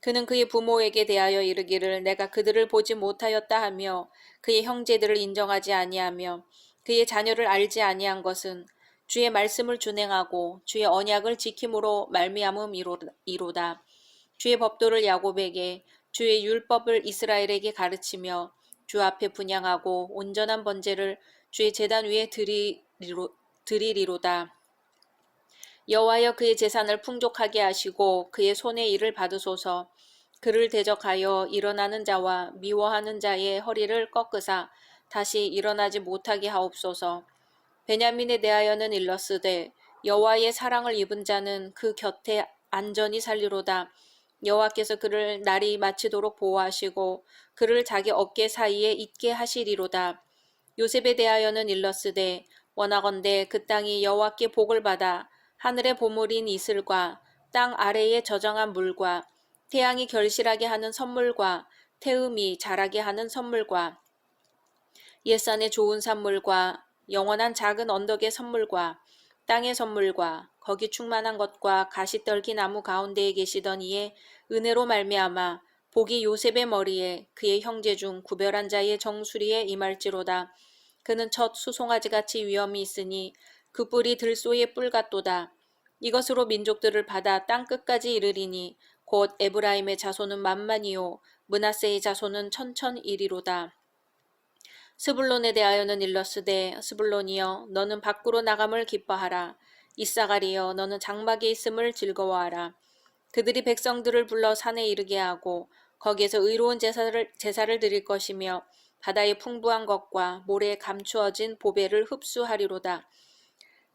그는 그의 부모에게 대하여 이르기를 내가 그들을 보지 못하였다 하며 그의 형제들을 인정하지 아니하며 그의 자녀를 알지 아니한 것은 주의 말씀을 준행하고 주의 언약을 지킴으로 말미암음이로다. 주의 법도를 야곱에게 주의 율법을 이스라엘에게 가르치며 주 앞에 분향하고 온전한 번제를 주의 제단 위에 드리리로다. 여호와여 그의 재산을 풍족하게 하시고 그의 손의 일을 받으소서. 그를 대적하여 일어나는 자와 미워하는 자의 허리를 꺾으사 다시 일어나지 못하게 하옵소서. 베냐민에 대하여는 일렀으되 여호와의 사랑을 입은 자는 그 곁에 안전히 살리로다. 여호와께서 그를 날이 마치도록 보호하시고 그를 자기 어깨 사이에 있게 하시리로다. 요셉에 대하여는 일렀으되 원하건대 그 땅이 여호와께 복을 받아 하늘의 보물인 이슬과 땅 아래에 저장한 물과 태양이 결실하게 하는 선물과 태음이 자라게 하는 선물과 옛산의 좋은 산물과 영원한 작은 언덕의 선물과 땅의 선물과 거기 충만한 것과 가시떨기 나무 가운데에 계시던 이의 은혜로 말미암아 복이 요셉의 머리에 그의 형제 중 구별한 자의 정수리에 임할지로다. 그는 첫 수송아지같이 위엄이 있으니 그 뿔이 들소의 뿔 같도다. 이것으로 민족들을 받아 땅 끝까지 이르리니 곧 에브라임의 자손은 만만이요 므낫세의 자손은 천천이리로다. 스불론에 대하여는 일렀으되 스불론이여 너는 밖으로 나감을 기뻐하라. 이사가리여 너는 장막에 있음을 즐거워하라. 그들이 백성들을 불러 산에 이르게 하고 거기에서 의로운 제사를 드릴 것이며 바다의 풍부한 것과 모래에 감추어진 보배를 흡수하리로다.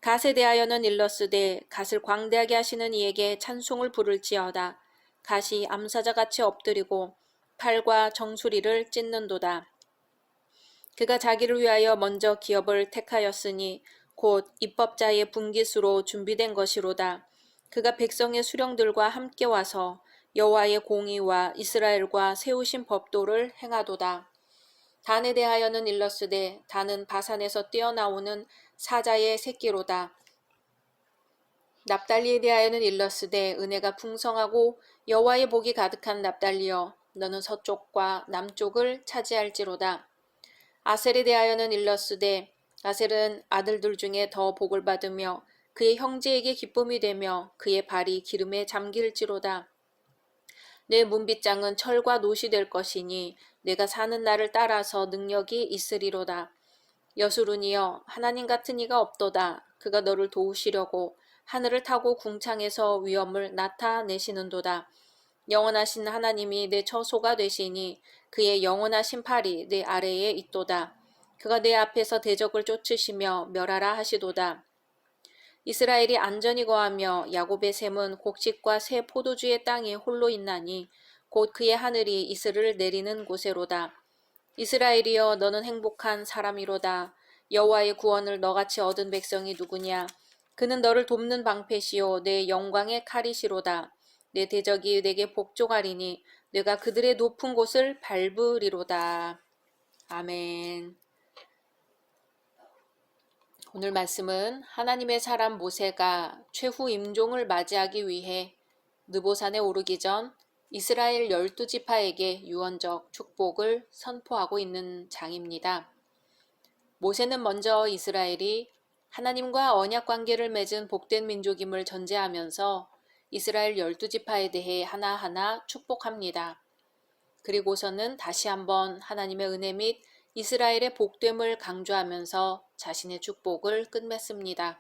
갓에 대하여는 일렀으되 갓을 광대하게 하시는 이에게 찬송을 부를지어다. 갓이 암사자같이 엎드리고 팔과 정수리를 찢는도다. 그가 자기를 위하여 먼저 기업을 택하였으니 곧 입법자의 분깃으로 준비된 것이로다. 그가 백성의 수령들과 함께 와서 여호와의 공의와 이스라엘과 세우신 법도를 행하도다. 단에 대하여는 일렀으되 단은 바산에서 뛰어나오는 사자의 새끼로다. 납달리에 대하여는 일렀으되 은혜가 풍성하고 여호와의 복이 가득한 납달리여 너는 서쪽과 남쪽을 차지할지로다. 아셀에 대하여는 일렀으되 아셀은 아들들 중에 더 복을 받으며 그의 형제에게 기쁨이 되며 그의 발이 기름에 잠길지로다. 내 문빗장은 철과 놋이 될 것이니 내가 사는 날을 따라서 능력이 있으리로다. 여수룬이여 하나님 같은 이가 없도다. 그가 너를 도우시려고 하늘을 타고 궁창에서 위엄을 나타내시는도다. 영원하신 하나님이 내 처소가 되시니 그의 영원하신 팔이 내 아래에 있도다. 그가 내 앞에서 대적을 쫓으시며 멸하라 하시도다. 이스라엘이 안전히 거하며 야곱의 샘은 곡식과 새 포도주의 땅에 홀로 있나니 곧 그의 하늘이 이슬을 내리는 곳에로다. 이스라엘이여 너는 행복한 사람이로다. 여호와의 구원을 너같이 얻은 백성이 누구냐. 그는 너를 돕는 방패시요 내 영광의 칼이시로다. 내 대적이 내게 복종하리니 내가 그들의 높은 곳을 밟으리로다. 아멘. 오늘 말씀은 하나님의 사람 모세가 최후 임종을 맞이하기 위해 느보산에 오르기 전 이스라엘 12지파에게 유언적 축복을 선포하고 있는 장입니다. 모세는 먼저 이스라엘이 하나님과 언약 관계를 맺은 복된 민족임을 전제하면서 이스라엘 12지파에 대해 하나하나 축복합니다. 그리고서는 다시 한번 하나님의 은혜 및 이스라엘의 복됨을 강조하면서 자신의 축복을 끝맺습니다.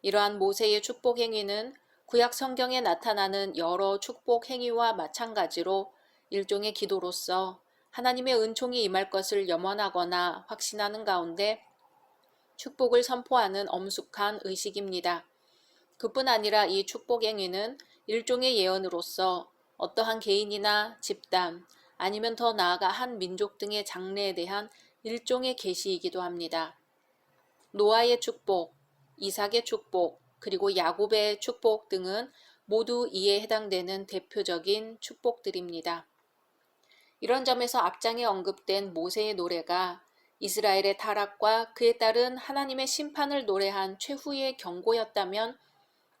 이러한 모세의 축복 행위는 구약 성경에 나타나는 여러 축복 행위와 마찬가지로 일종의 기도로서 하나님의 은총이 임할 것을 염원하거나 확신하는 가운데 축복을 선포하는 엄숙한 의식입니다. 그뿐 아니라 이 축복 행위는 일종의 예언으로서 어떠한 개인이나 집단 아니면 더 나아가 한 민족 등의 장래에 대한 일종의 계시이기도 합니다. 노아의 축복, 이삭의 축복, 그리고 야곱의 축복 등은 모두 이에 해당되는 대표적인 축복들입니다. 이런 점에서 앞장에 언급된 모세의 노래가 이스라엘의 타락과 그에 따른 하나님의 심판을 노래한 최후의 경고였다면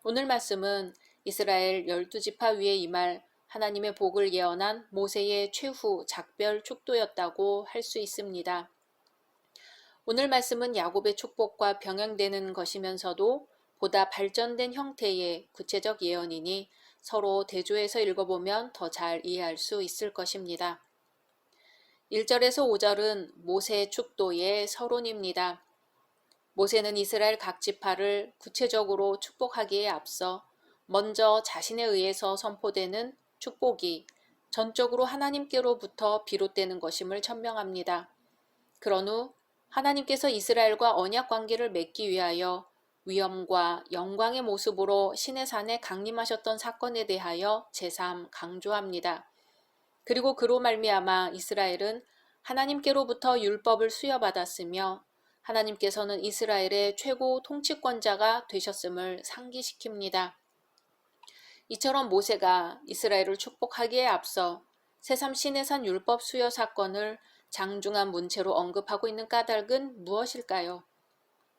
오늘 말씀은 이스라엘 12지파 위에 임할 하나님의 복을 예언한 모세의 최후 작별 축도였다고 할 수 있습니다. 오늘 말씀은 야곱의 축복과 병행되는 것이면서도 보다 발전된 형태의 구체적 예언이니 서로 대조해서 읽어보면 더 잘 이해할 수 있을 것입니다. 1절에서 5절은 모세 축도의 서론입니다. 모세는 이스라엘 각 지파를 구체적으로 축복하기에 앞서 먼저 자신에 의해서 선포되는 축복이 전적으로 하나님께로부터 비롯되는 것임을 천명합니다. 그런 후 하나님께서 이스라엘과 언약 관계를 맺기 위하여 위엄과 영광의 모습으로 시내 산에 강림하셨던 사건에 대하여 제삼 강조합니다. 그리고 그로 말미암아 이스라엘은 하나님께로부터 율법을 수여받았으며 하나님께서는 이스라엘의 최고 통치권자가 되셨음을 상기시킵니다. 이처럼 모세가 이스라엘을 축복하기에 앞서 새삼 시내산 율법 수여 사건을 장중한 문체로 언급하고 있는 까닭은 무엇일까요?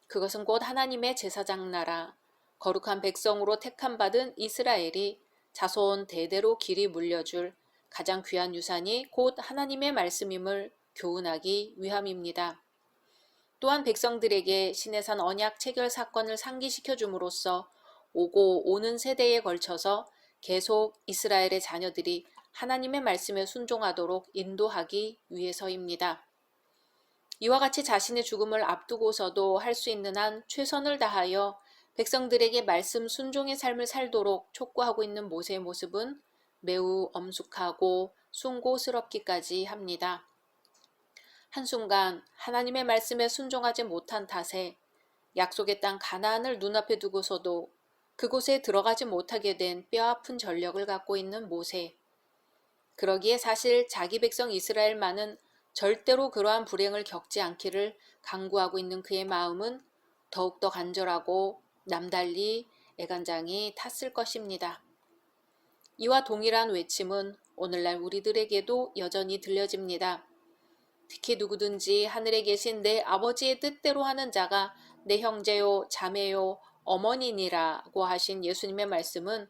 그것은 곧 하나님의 제사장 나라, 거룩한 백성으로 택함받은 이스라엘이 자손 대대로 길이 물려줄 가장 귀한 유산이 곧 하나님의 말씀임을 교훈하기 위함입니다. 또한 백성들에게 시내산 언약 체결 사건을 상기시켜 줌으로써 오고 오는 세대에 걸쳐서 계속 이스라엘의 자녀들이 하나님의 말씀에 순종하도록 인도하기 위해서입니다. 이와 같이 자신의 죽음을 앞두고서도 할 수 있는 한 최선을 다하여 백성들에게 말씀 순종의 삶을 살도록 촉구하고 있는 모세의 모습은 매우 엄숙하고 숭고스럽기까지 합니다. 한순간 하나님의 말씀에 순종하지 못한 탓에 약속의 땅 가나안을 눈앞에 두고서도 그곳에 들어가지 못하게 된 뼈아픈 전력을 갖고 있는 모세. 그러기에 사실 자기 백성 이스라엘만은 절대로 그러한 불행을 겪지 않기를 간구하고 있는 그의 마음은 더욱더 간절하고 남달리 애간장이 탔을 것입니다. 이와 동일한 외침은 오늘날 우리들에게도 여전히 들려집니다. 특히 누구든지 하늘에 계신 내 아버지의 뜻대로 하는 자가 내 형제요, 자매요, 어머니니라고 하신 예수님의 말씀은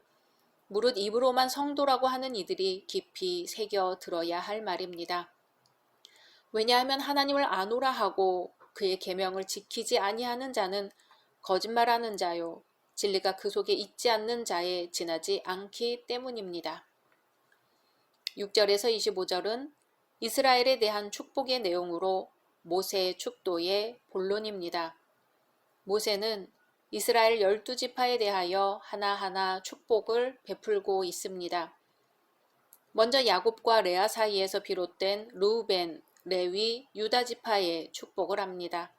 무릇 입으로만 성도라고 하는 이들이 깊이 새겨 들어야 할 말입니다. 왜냐하면 하나님을 아노라 하고 그의 계명을 지키지 아니하는 자는 거짓말하는 자요, 진리가 그 속에 있지 않는 자에 지나지 않기 때문입니다. 6절에서 25절은 이스라엘에 대한 축복의 내용으로 모세의 축도의 본론입니다. 모세는 이스라엘 12지파에 대하여 하나하나 축복을 베풀고 있습니다. 먼저 야곱과 레아 사이에서 비롯된 루벤, 레위, 유다 지파에 축복을 합니다.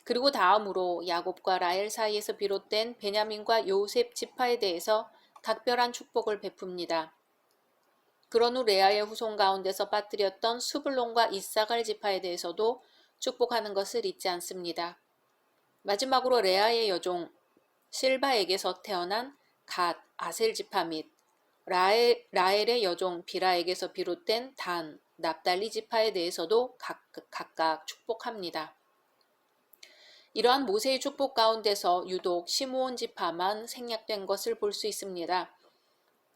그리고 다음으로 야곱과 라헬 사이에서 비롯된 베냐민과 요셉 지파에 대해서 각별한 축복을 베풉니다. 그런 후 레아의 후손 가운데서 빠뜨렸던 스불론과 이사갈 지파에 대해서도 축복하는 것을 잊지 않습니다. 마지막으로 레아의 여종 실바에게서 태어난 갓, 아셀 지파 및 라헬의 여종 비라에게서 비롯된 단, 납달리 지파에 대해서도 각각 축복합니다. 이러한 모세의 축복 가운데서 유독 시므온 지파만 생략된 것을 볼 수 있습니다.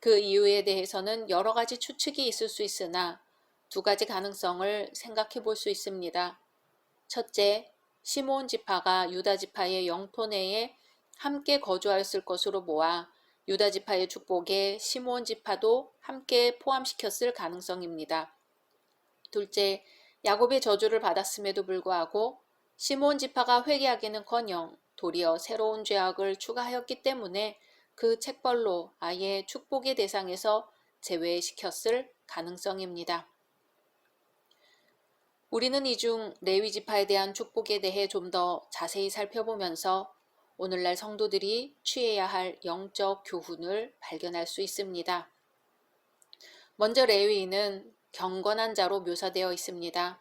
그 이유에 대해서는 여러 가지 추측이 있을 수 있으나 두 가지 가능성을 생각해 볼 수 있습니다. 첫째, 시므온 지파가 유다 지파의 영토 내에 함께 거주하였을 것으로 보아 유다 지파의 축복에 시므온 지파도 함께 포함시켰을 가능성입니다. 둘째, 야곱의 저주를 받았음에도 불구하고 시므온 지파가 회개하기는커녕 도리어 새로운 죄악을 추가하였기 때문에 그 책벌로 아예 축복의 대상에서 제외시켰을 가능성입니다. 우리는 이 중 레위 지파에 대한 축복에 대해 좀 더 자세히 살펴보면서 오늘날 성도들이 취해야 할 영적 교훈을 발견할 수 있습니다. 먼저 레위인은 경건한 자로 묘사되어 있습니다.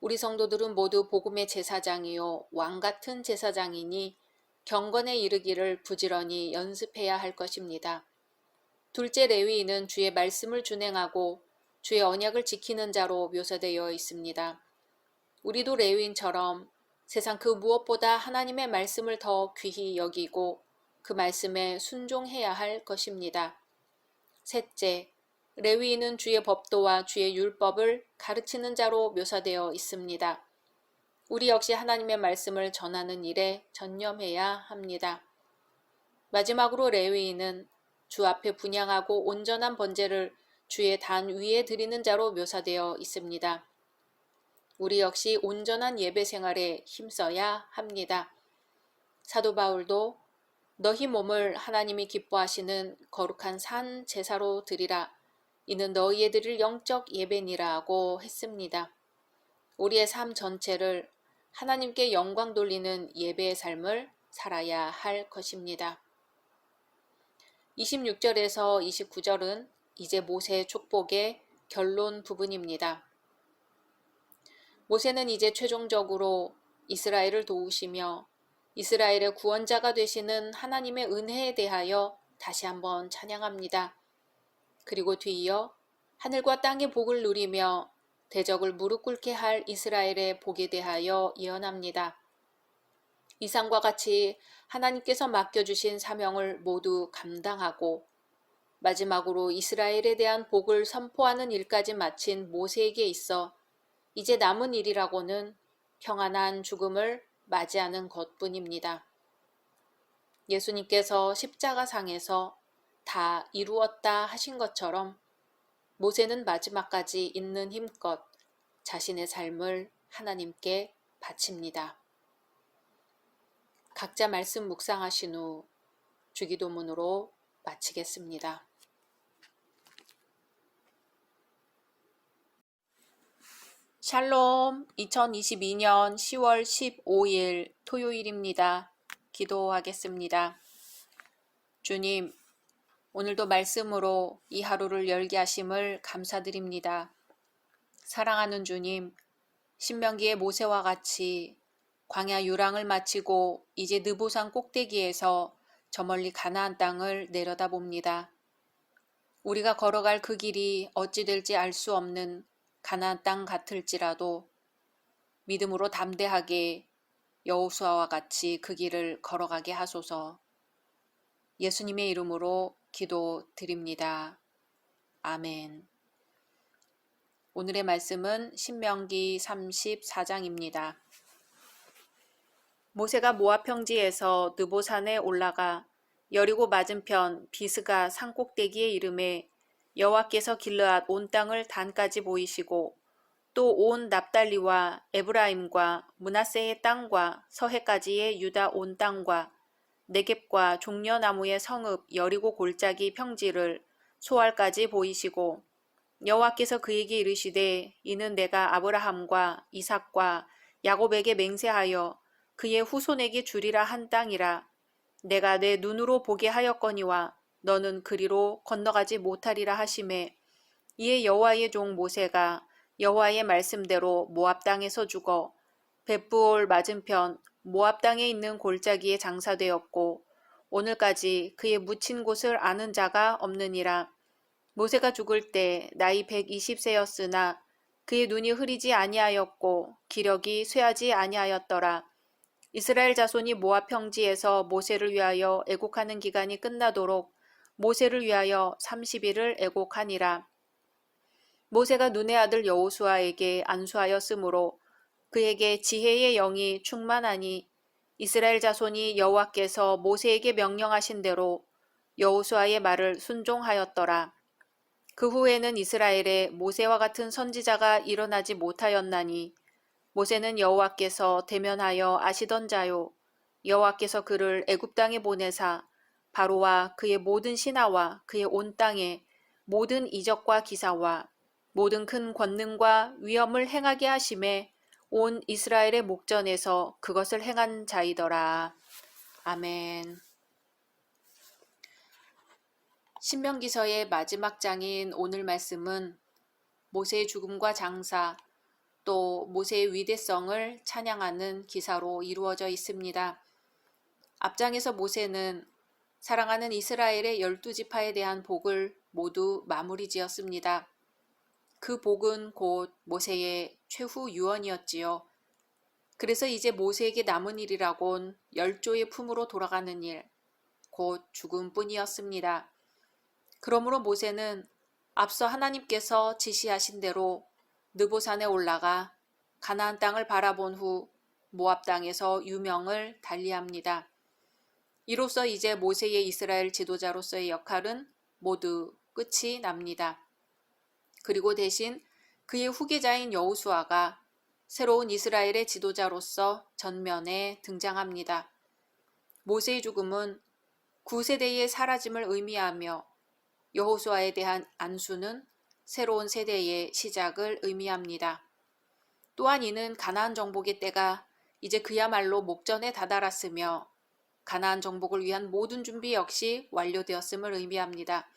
우리 성도들은 모두 복음의 제사장이요 왕 같은 제사장이니 경건에 이르기를 부지런히 연습해야 할 것입니다. 둘째, 레위인은 주의 말씀을 준행하고 주의 언약을 지키는 자로 묘사되어 있습니다. 우리도 레위인처럼 세상 그 무엇보다 하나님의 말씀을 더 귀히 여기고 그 말씀에 순종해야 할 것입니다. 셋째, 레위인은 주의 법도와 주의 율법을 가르치는 자로 묘사되어 있습니다. 우리 역시 하나님의 말씀을 전하는 일에 전념해야 합니다. 마지막으로 레위인은 주 앞에 분향하고 온전한 번제를 주의 단 위에 드리는 자로 묘사되어 있습니다. 우리 역시 온전한 예배 생활에 힘써야 합니다. 사도 바울도 너희 몸을 하나님이 기뻐하시는 거룩한 산 제사로 드리라. 이는 너희에 드릴 영적 예배니라고 했습니다. 우리의 삶 전체를 하나님께 영광 돌리는 예배의 삶을 살아야 할 것입니다. 26절에서 29절은 이제 모세의 축복의 결론 부분입니다. 모세는 이제 최종적으로 이스라엘을 도우시며 이스라엘의 구원자가 되시는 하나님의 은혜에 대하여 다시 한번 찬양합니다. 그리고 뒤이어 하늘과 땅의 복을 누리며 대적을 무릎 꿇게 할 이스라엘의 복에 대하여 예언합니다. 이상과 같이 하나님께서 맡겨주신 사명을 모두 감당하고 마지막으로 이스라엘에 대한 복을 선포하는 일까지 마친 모세에게 있어 이제 남은 일이라고는 평안한 죽음을 맞이하는 것뿐입니다. 예수님께서 십자가상에서 다 이루었다 하신 것처럼 모세는 마지막까지 있는 힘껏 자신의 삶을 하나님께 바칩니다. 각자 말씀 묵상하신 후 주기도문으로 마치겠습니다. 샬롬, 2022년 10월 15일 토요일입니다. 기도하겠습니다. 주님, 오늘도 말씀으로 이 하루를 열게 하심을 감사드립니다. 사랑하는 주님, 신명기의 모세와 같이 광야 유랑을 마치고 이제 느보산 꼭대기에서 저 멀리 가나안 땅을 내려다봅니다. 우리가 걸어갈 그 길이 어찌 될지 알 수 없는 가나안 땅 같을지라도 믿음으로 담대하게 여호수아와 같이 그 길을 걸어가게 하소서. 예수님의 이름으로 기도드립니다. 아멘. 오늘의 말씀은 신명기 34장입니다. 모세가 모압 평지에서 느보산에 올라가 여리고 맞은편 비스가 산꼭대기에 이르매 여호와께서 길르앗 온 땅을 단까지 보이시고 또 온 납달리와 에브라임과 므낫세의 땅과 서해까지의 유다 온 땅과 네겝과 종려나무의 성읍 여리고 골짜기 평지를 소알까지 보이시고 여호와께서 그에게 이르시되 이는 내가 아브라함과 이삭과 야곱에게 맹세하여 그의 후손에게 주리라 한 땅이라. 내가 내 눈으로 보게 하였거니와 너는 그리로 건너가지 못하리라 하시매 이에 여호와의 종 모세가 여호와의 말씀대로 모압 땅에서 죽어 벳부올 맞은편 모압 땅에 있는 골짜기에 장사되었고 오늘까지 그의 묻힌 곳을 아는 자가 없느니라. 모세가 죽을 때 나이 120세였으나 그의 눈이 흐리지 아니하였고 기력이 쇠하지 아니하였더라. 이스라엘 자손이 모압 평지에서 모세를 위하여 애곡하는 기간이 끝나도록 모세를 위하여 30일을 애곡하니라. 모세가 눈의 아들 여호수아에게 안수하였으므로 그에게 지혜의 영이 충만하니 이스라엘 자손이 여호와께서 모세에게 명령하신 대로 여호수아의 말을 순종하였더라. 그 후에는 이스라엘에 모세와 같은 선지자가 일어나지 못하였나니 모세는 여호와께서 대면하여 아시던 자요 여호와께서 그를 애굽 땅에 보내사 바로와 그의 모든 신하와 그의 온 땅에 모든 이적과 기사와 모든 큰 권능과 위엄을 행하게 하심에 온 이스라엘의 목전에서 그것을 행한 자이더라. 아멘. 신명기서의 마지막 장인 오늘 말씀은 모세의 죽음과 장사 또 모세의 위대성을 찬양하는 기사로 이루어져 있습니다. 앞장에서 모세는 사랑하는 이스라엘의 12지파에 대한 복을 모두 마무리 지었습니다. 그 복은 곧 모세의 최후 유언이었지요. 그래서 이제 모세에게 남은 일이라곤 열조의 품으로 돌아가는 일, 곧 죽음뿐이었습니다. 그러므로 모세는 앞서 하나님께서 지시하신 대로 느보산에 올라가 가나안 땅을 바라본 후 모압 땅에서 유명을 달리합니다. 이로써 이제 모세의 이스라엘 지도자로서의 역할은 모두 끝이 납니다. 그리고 대신 그의 후계자인 여호수아가 새로운 이스라엘의 지도자로서 전면에 등장합니다. 모세의 죽음은 구세대의 사라짐을 의미하며 여호수아에 대한 안수는 새로운 세대의 시작을 의미합니다. 또한 이는 가나안 정복의 때가 이제 그야말로 목전에 다다랐으며 가나안 정복을 위한 모든 준비 역시 완료되었음을 의미합니다.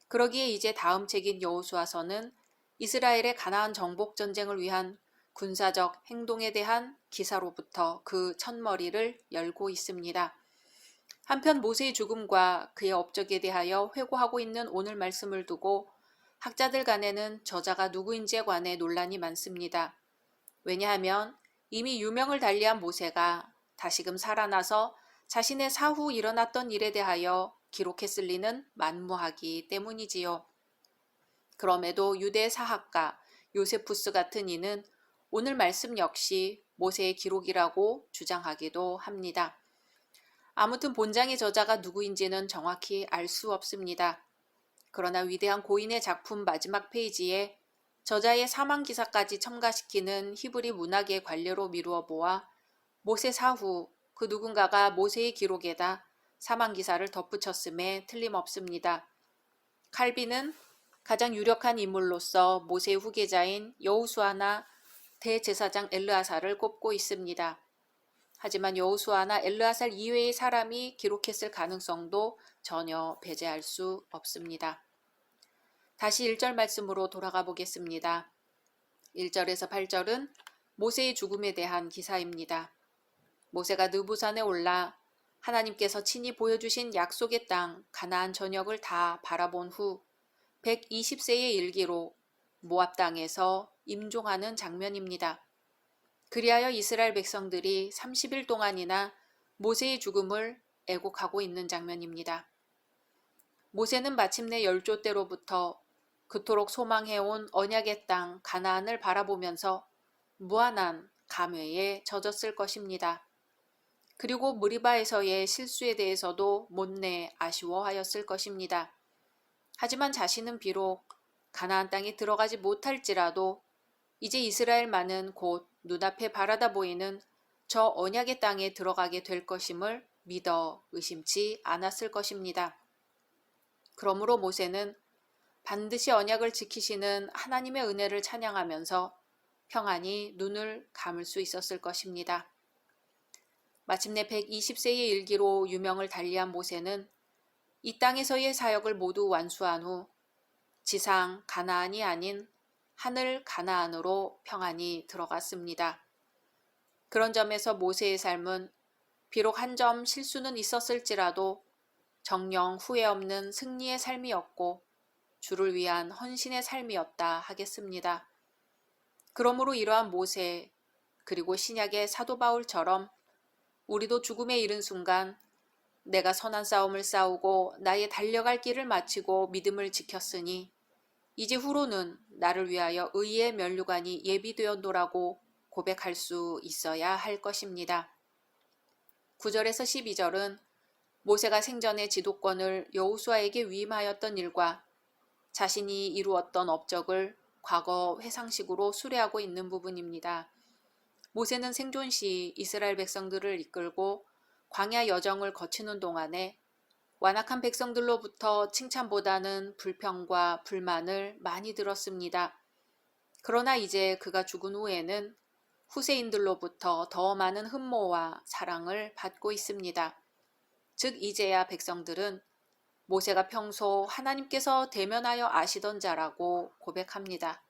그러기에 이제 다음 책인 여호수아서는 이스라엘의 가나안 정복 전쟁을 위한 군사적 행동에 대한 기사로부터 그 첫머리를 열고 있습니다. 한편 모세의 죽음과 그의 업적에 대하여 회고하고 있는 오늘 말씀을 두고 학자들 간에는 저자가 누구인지에 관해 논란이 많습니다. 왜냐하면 이미 유명을 달리한 모세가 다시금 살아나서 자신의 사후 일어났던 일에 대하여 기록했을 리는 만무하기 때문이지요. 그럼에도 유대 사학가 요세푸스 같은 이는 오늘 말씀 역시 모세의 기록이라고 주장하기도 합니다. 아무튼 본장의 저자가 누구인지는 정확히 알 수 없습니다. 그러나 위대한 고인의 작품 마지막 페이지에 저자의 사망 기사까지 첨가시키는 히브리 문학의 관례로 미루어 보아 모세 사후 그 누군가가 모세의 기록에다 사망 기사를 덧붙였음에 틀림없습니다. 칼빈은 가장 유력한 인물로서 모세의 후계자인 여호수아나 대제사장 엘르아살을 꼽고 있습니다. 하지만 여호수아나 엘르아살 이외의 사람이 기록했을 가능성도 전혀 배제할 수 없습니다. 다시 1절 말씀으로 돌아가 보겠습니다. 1절에서 8절은 모세의 죽음에 대한 기사입니다. 모세가 느부산에 올라 하나님께서 친히 보여주신 약속의 땅 가나안 전역을 다 바라본 후 120세의 일기로 모압 땅에서 임종하는 장면입니다. 그리하여 이스라엘 백성들이 30일 동안이나 모세의 죽음을 애곡하고 있는 장면입니다. 모세는 마침내 열조 때로부터 그토록 소망해온 언약의 땅 가나안을 바라보면서 무한한 감회에 젖었을 것입니다. 그리고 무리바에서의 실수에 대해서도 못내 아쉬워하였을 것입니다. 하지만 자신은 비록 가나안 땅에 들어가지 못할지라도 이제 이스라엘만은 곧 눈앞에 바라다 보이는 저 언약의 땅에 들어가게 될 것임을 믿어 의심치 않았을 것입니다. 그러므로 모세는 반드시 언약을 지키시는 하나님의 은혜를 찬양하면서 평안히 눈을 감을 수 있었을 것입니다. 마침내 120세의 일기로 유명을 달리한 모세는 이 땅에서의 사역을 모두 완수한 후 지상 가나안이 아닌 하늘 가나안으로 평안히 들어갔습니다. 그런 점에서 모세의 삶은 비록 한 점 실수는 있었을지라도 정령 후회 없는 승리의 삶이었고 주를 위한 헌신의 삶이었다 하겠습니다. 그러므로 이러한 모세 그리고 신약의 사도 바울처럼 우리도 죽음에 이른 순간 내가 선한 싸움을 싸우고 나의 달려갈 길을 마치고 믿음을 지켰으니 이제 후로는 나를 위하여 의의 면류관이 예비되었노라고 고백할 수 있어야 할 것입니다. 9절에서 12절은 모세가 생전에 지도권을 여호수아에게 위임하였던 일과 자신이 이루었던 업적을 과거 회상식으로 수레하고 있는 부분입니다. 모세는 생존 시 이스라엘 백성들을 이끌고 광야 여정을 거치는 동안에 완악한 백성들로부터 칭찬보다는 불평과 불만을 많이 들었습니다. 그러나 이제 그가 죽은 후에는 후세인들로부터 더 많은 흠모와 사랑을 받고 있습니다. 즉 이제야 백성들은 모세가 평소 하나님께서 대면하여 아시던 자라고 고백합니다.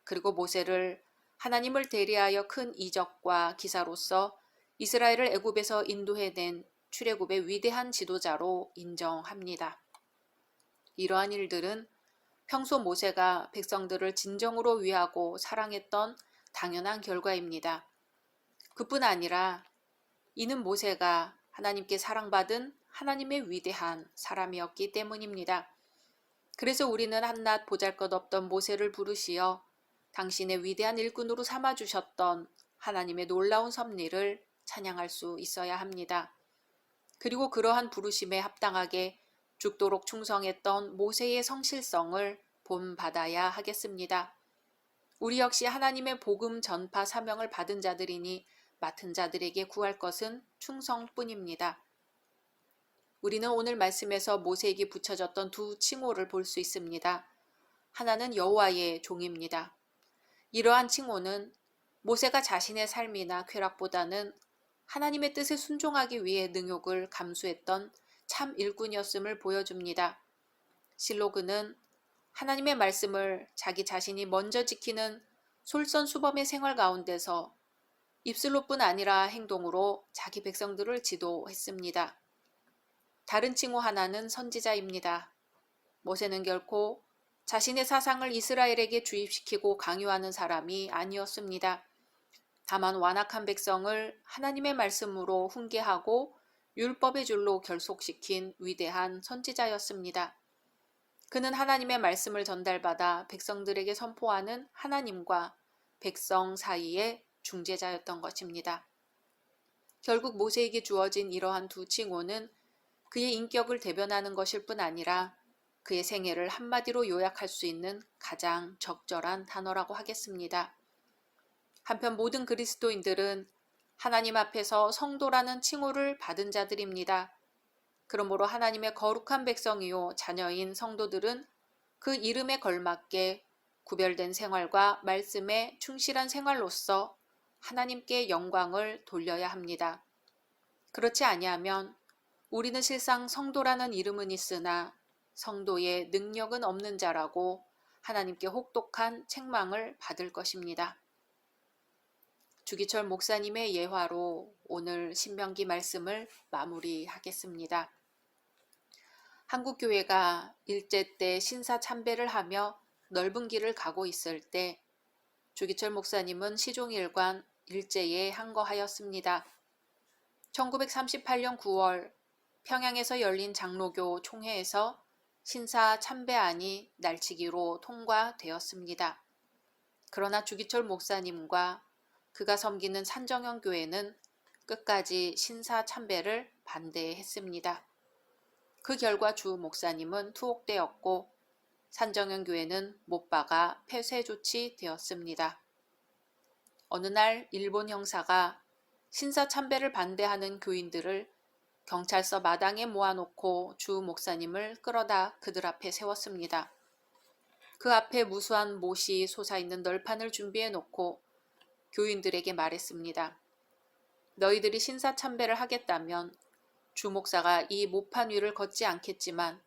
그리고 모세를 하나님을 대리하여 큰 이적과 기사로서 이스라엘을 애굽에서 인도해낸 출애굽의 위대한 지도자로 인정합니다. 이러한 일들은 평소 모세가 백성들을 진정으로 위하고 사랑했던 당연한 결과입니다. 그뿐 아니라 이는 모세가 하나님께 사랑받은 하나님의 위대한 사람이었기 때문입니다. 그래서 우리는 한낱 보잘것없던 모세를 부르시어 당신의 위대한 일꾼으로 삼아주셨던 하나님의 놀라운 섭리를 찬양할 수 있어야 합니다. 그리고 그러한 부르심에 합당하게 죽도록 충성했던 모세의 성실성을 본받아야 하겠습니다. 우리 역시 하나님의 복음 전파 사명을 받은 자들이니 맡은 자들에게 구할 것은 충성뿐입니다. 우리는 오늘 말씀에서 모세에게 붙여졌던 두 칭호를 볼 수 있습니다. 하나는 여호와의 종입니다. 이러한 칭호는 모세가 자신의 삶이나 쾌락보다는 하나님의 뜻에 순종하기 위해 능욕을 감수했던 참 일꾼이었음을 보여줍니다. 실로 그는 하나님의 말씀을 자기 자신이 먼저 지키는 솔선수범의 생활 가운데서 입술로뿐 아니라 행동으로 자기 백성들을 지도했습니다. 다른 칭호 하나는 선지자입니다. 모세는 결코 자신의 사상을 이스라엘에게 주입시키고 강요하는 사람이 아니었습니다. 다만 완악한 백성을 하나님의 말씀으로 훈계하고 율법의 줄로 결속시킨 위대한 선지자였습니다. 그는 하나님의 말씀을 전달받아 백성들에게 선포하는 하나님과 백성 사이의 중재자였던 것입니다. 결국 모세에게 주어진 이러한 두 칭호는 그의 인격을 대변하는 것일 뿐 아니라 그의 생애를 한마디로 요약할 수 있는 가장 적절한 단어라고 하겠습니다. 한편 모든 그리스도인들은 하나님 앞에서 성도라는 칭호를 받은 자들입니다. 그러므로 하나님의 거룩한 백성이요 자녀인 성도들은 그 이름에 걸맞게 구별된 생활과 말씀에 충실한 생활로서 하나님께 영광을 돌려야 합니다. 그렇지 아니하면 우리는 실상 성도라는 이름은 있으나 성도의 능력은 없는 자라고 하나님께 혹독한 책망을 받을 것입니다. 주기철 목사님의 예화로 오늘 신명기 말씀을 마무리하겠습니다. 한국교회가 일제 때 신사참배를 하며 넓은 길을 가고 있을 때 주기철 목사님은 시종일관 일제에 항거하였습니다. 1938년 9월 평양에서 열린 장로교 총회에서 신사참배안이 날치기로 통과되었습니다. 그러나 주기철 목사님과 그가 섬기는 산정형교회는 끝까지 신사참배를 반대했습니다. 그 결과 주 목사님은 투옥되었고 산정형교회는 못 박아 폐쇄 조치되었습니다. 어느 날 일본 형사가 신사참배를 반대하는 교인들을 경찰서 마당에 모아놓고 주 목사님을 끌어다 그들 앞에 세웠습니다. 그 앞에 무수한 못이 솟아있는 널판을 준비해 놓고 교인들에게 말했습니다. 너희들이 신사참배를 하겠다면 주 목사가 이 못판 위를 걷지 않겠지만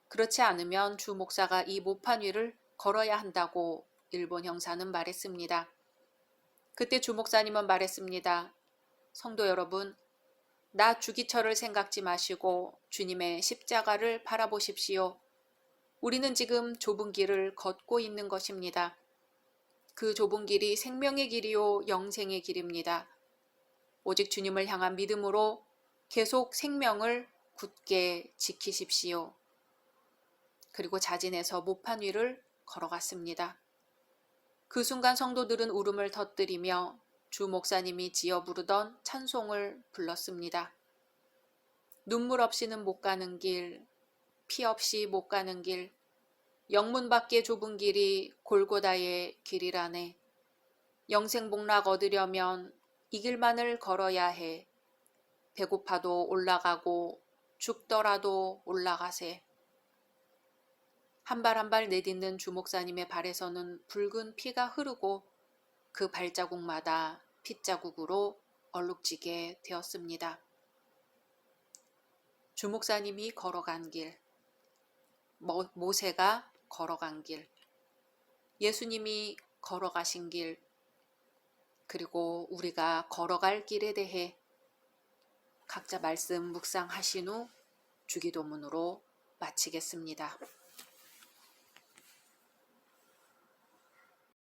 그렇지 않으면 주 목사가 이 못판 위를 걸어야 한다고 일본 형사는 말했습니다. 그때 주 목사님은 말했습니다. 성도 여러분, 나 주기철을 생각지 마시고 주님의 십자가를 바라보십시오. 우리는 지금 좁은 길을 걷고 있는 것입니다. 그 좁은 길이 생명의 길이요 영생의 길입니다. 오직 주님을 향한 믿음으로 계속 생명을 굳게 지키십시오. 그리고 자진해서 못판 위를 걸어갔습니다. 그 순간 성도들은 울음을 터뜨리며 주 목사님이 지어 부르던 찬송을 불렀습니다. 눈물 없이는 못 가는 길, 피 없이 못 가는 길, 영문 밖의 좁은 길이 골고다의 길이라네. 영생복락 얻으려면 이 길만을 걸어야 해. 배고파도 올라가고 죽더라도 올라가세. 한 발 한 발 내딛는 주 목사님의 발에서는 붉은 피가 흐르고 그 발자국마다 핏자국으로 얼룩지게 되었습니다. 주 목사님이 걸어간 길, 모세가 걸어간 길, 예수님이 걸어가신 길, 그리고 우리가 걸어갈 길에 대해 각자 말씀 묵상하신 후 주기도문으로 마치겠습니다.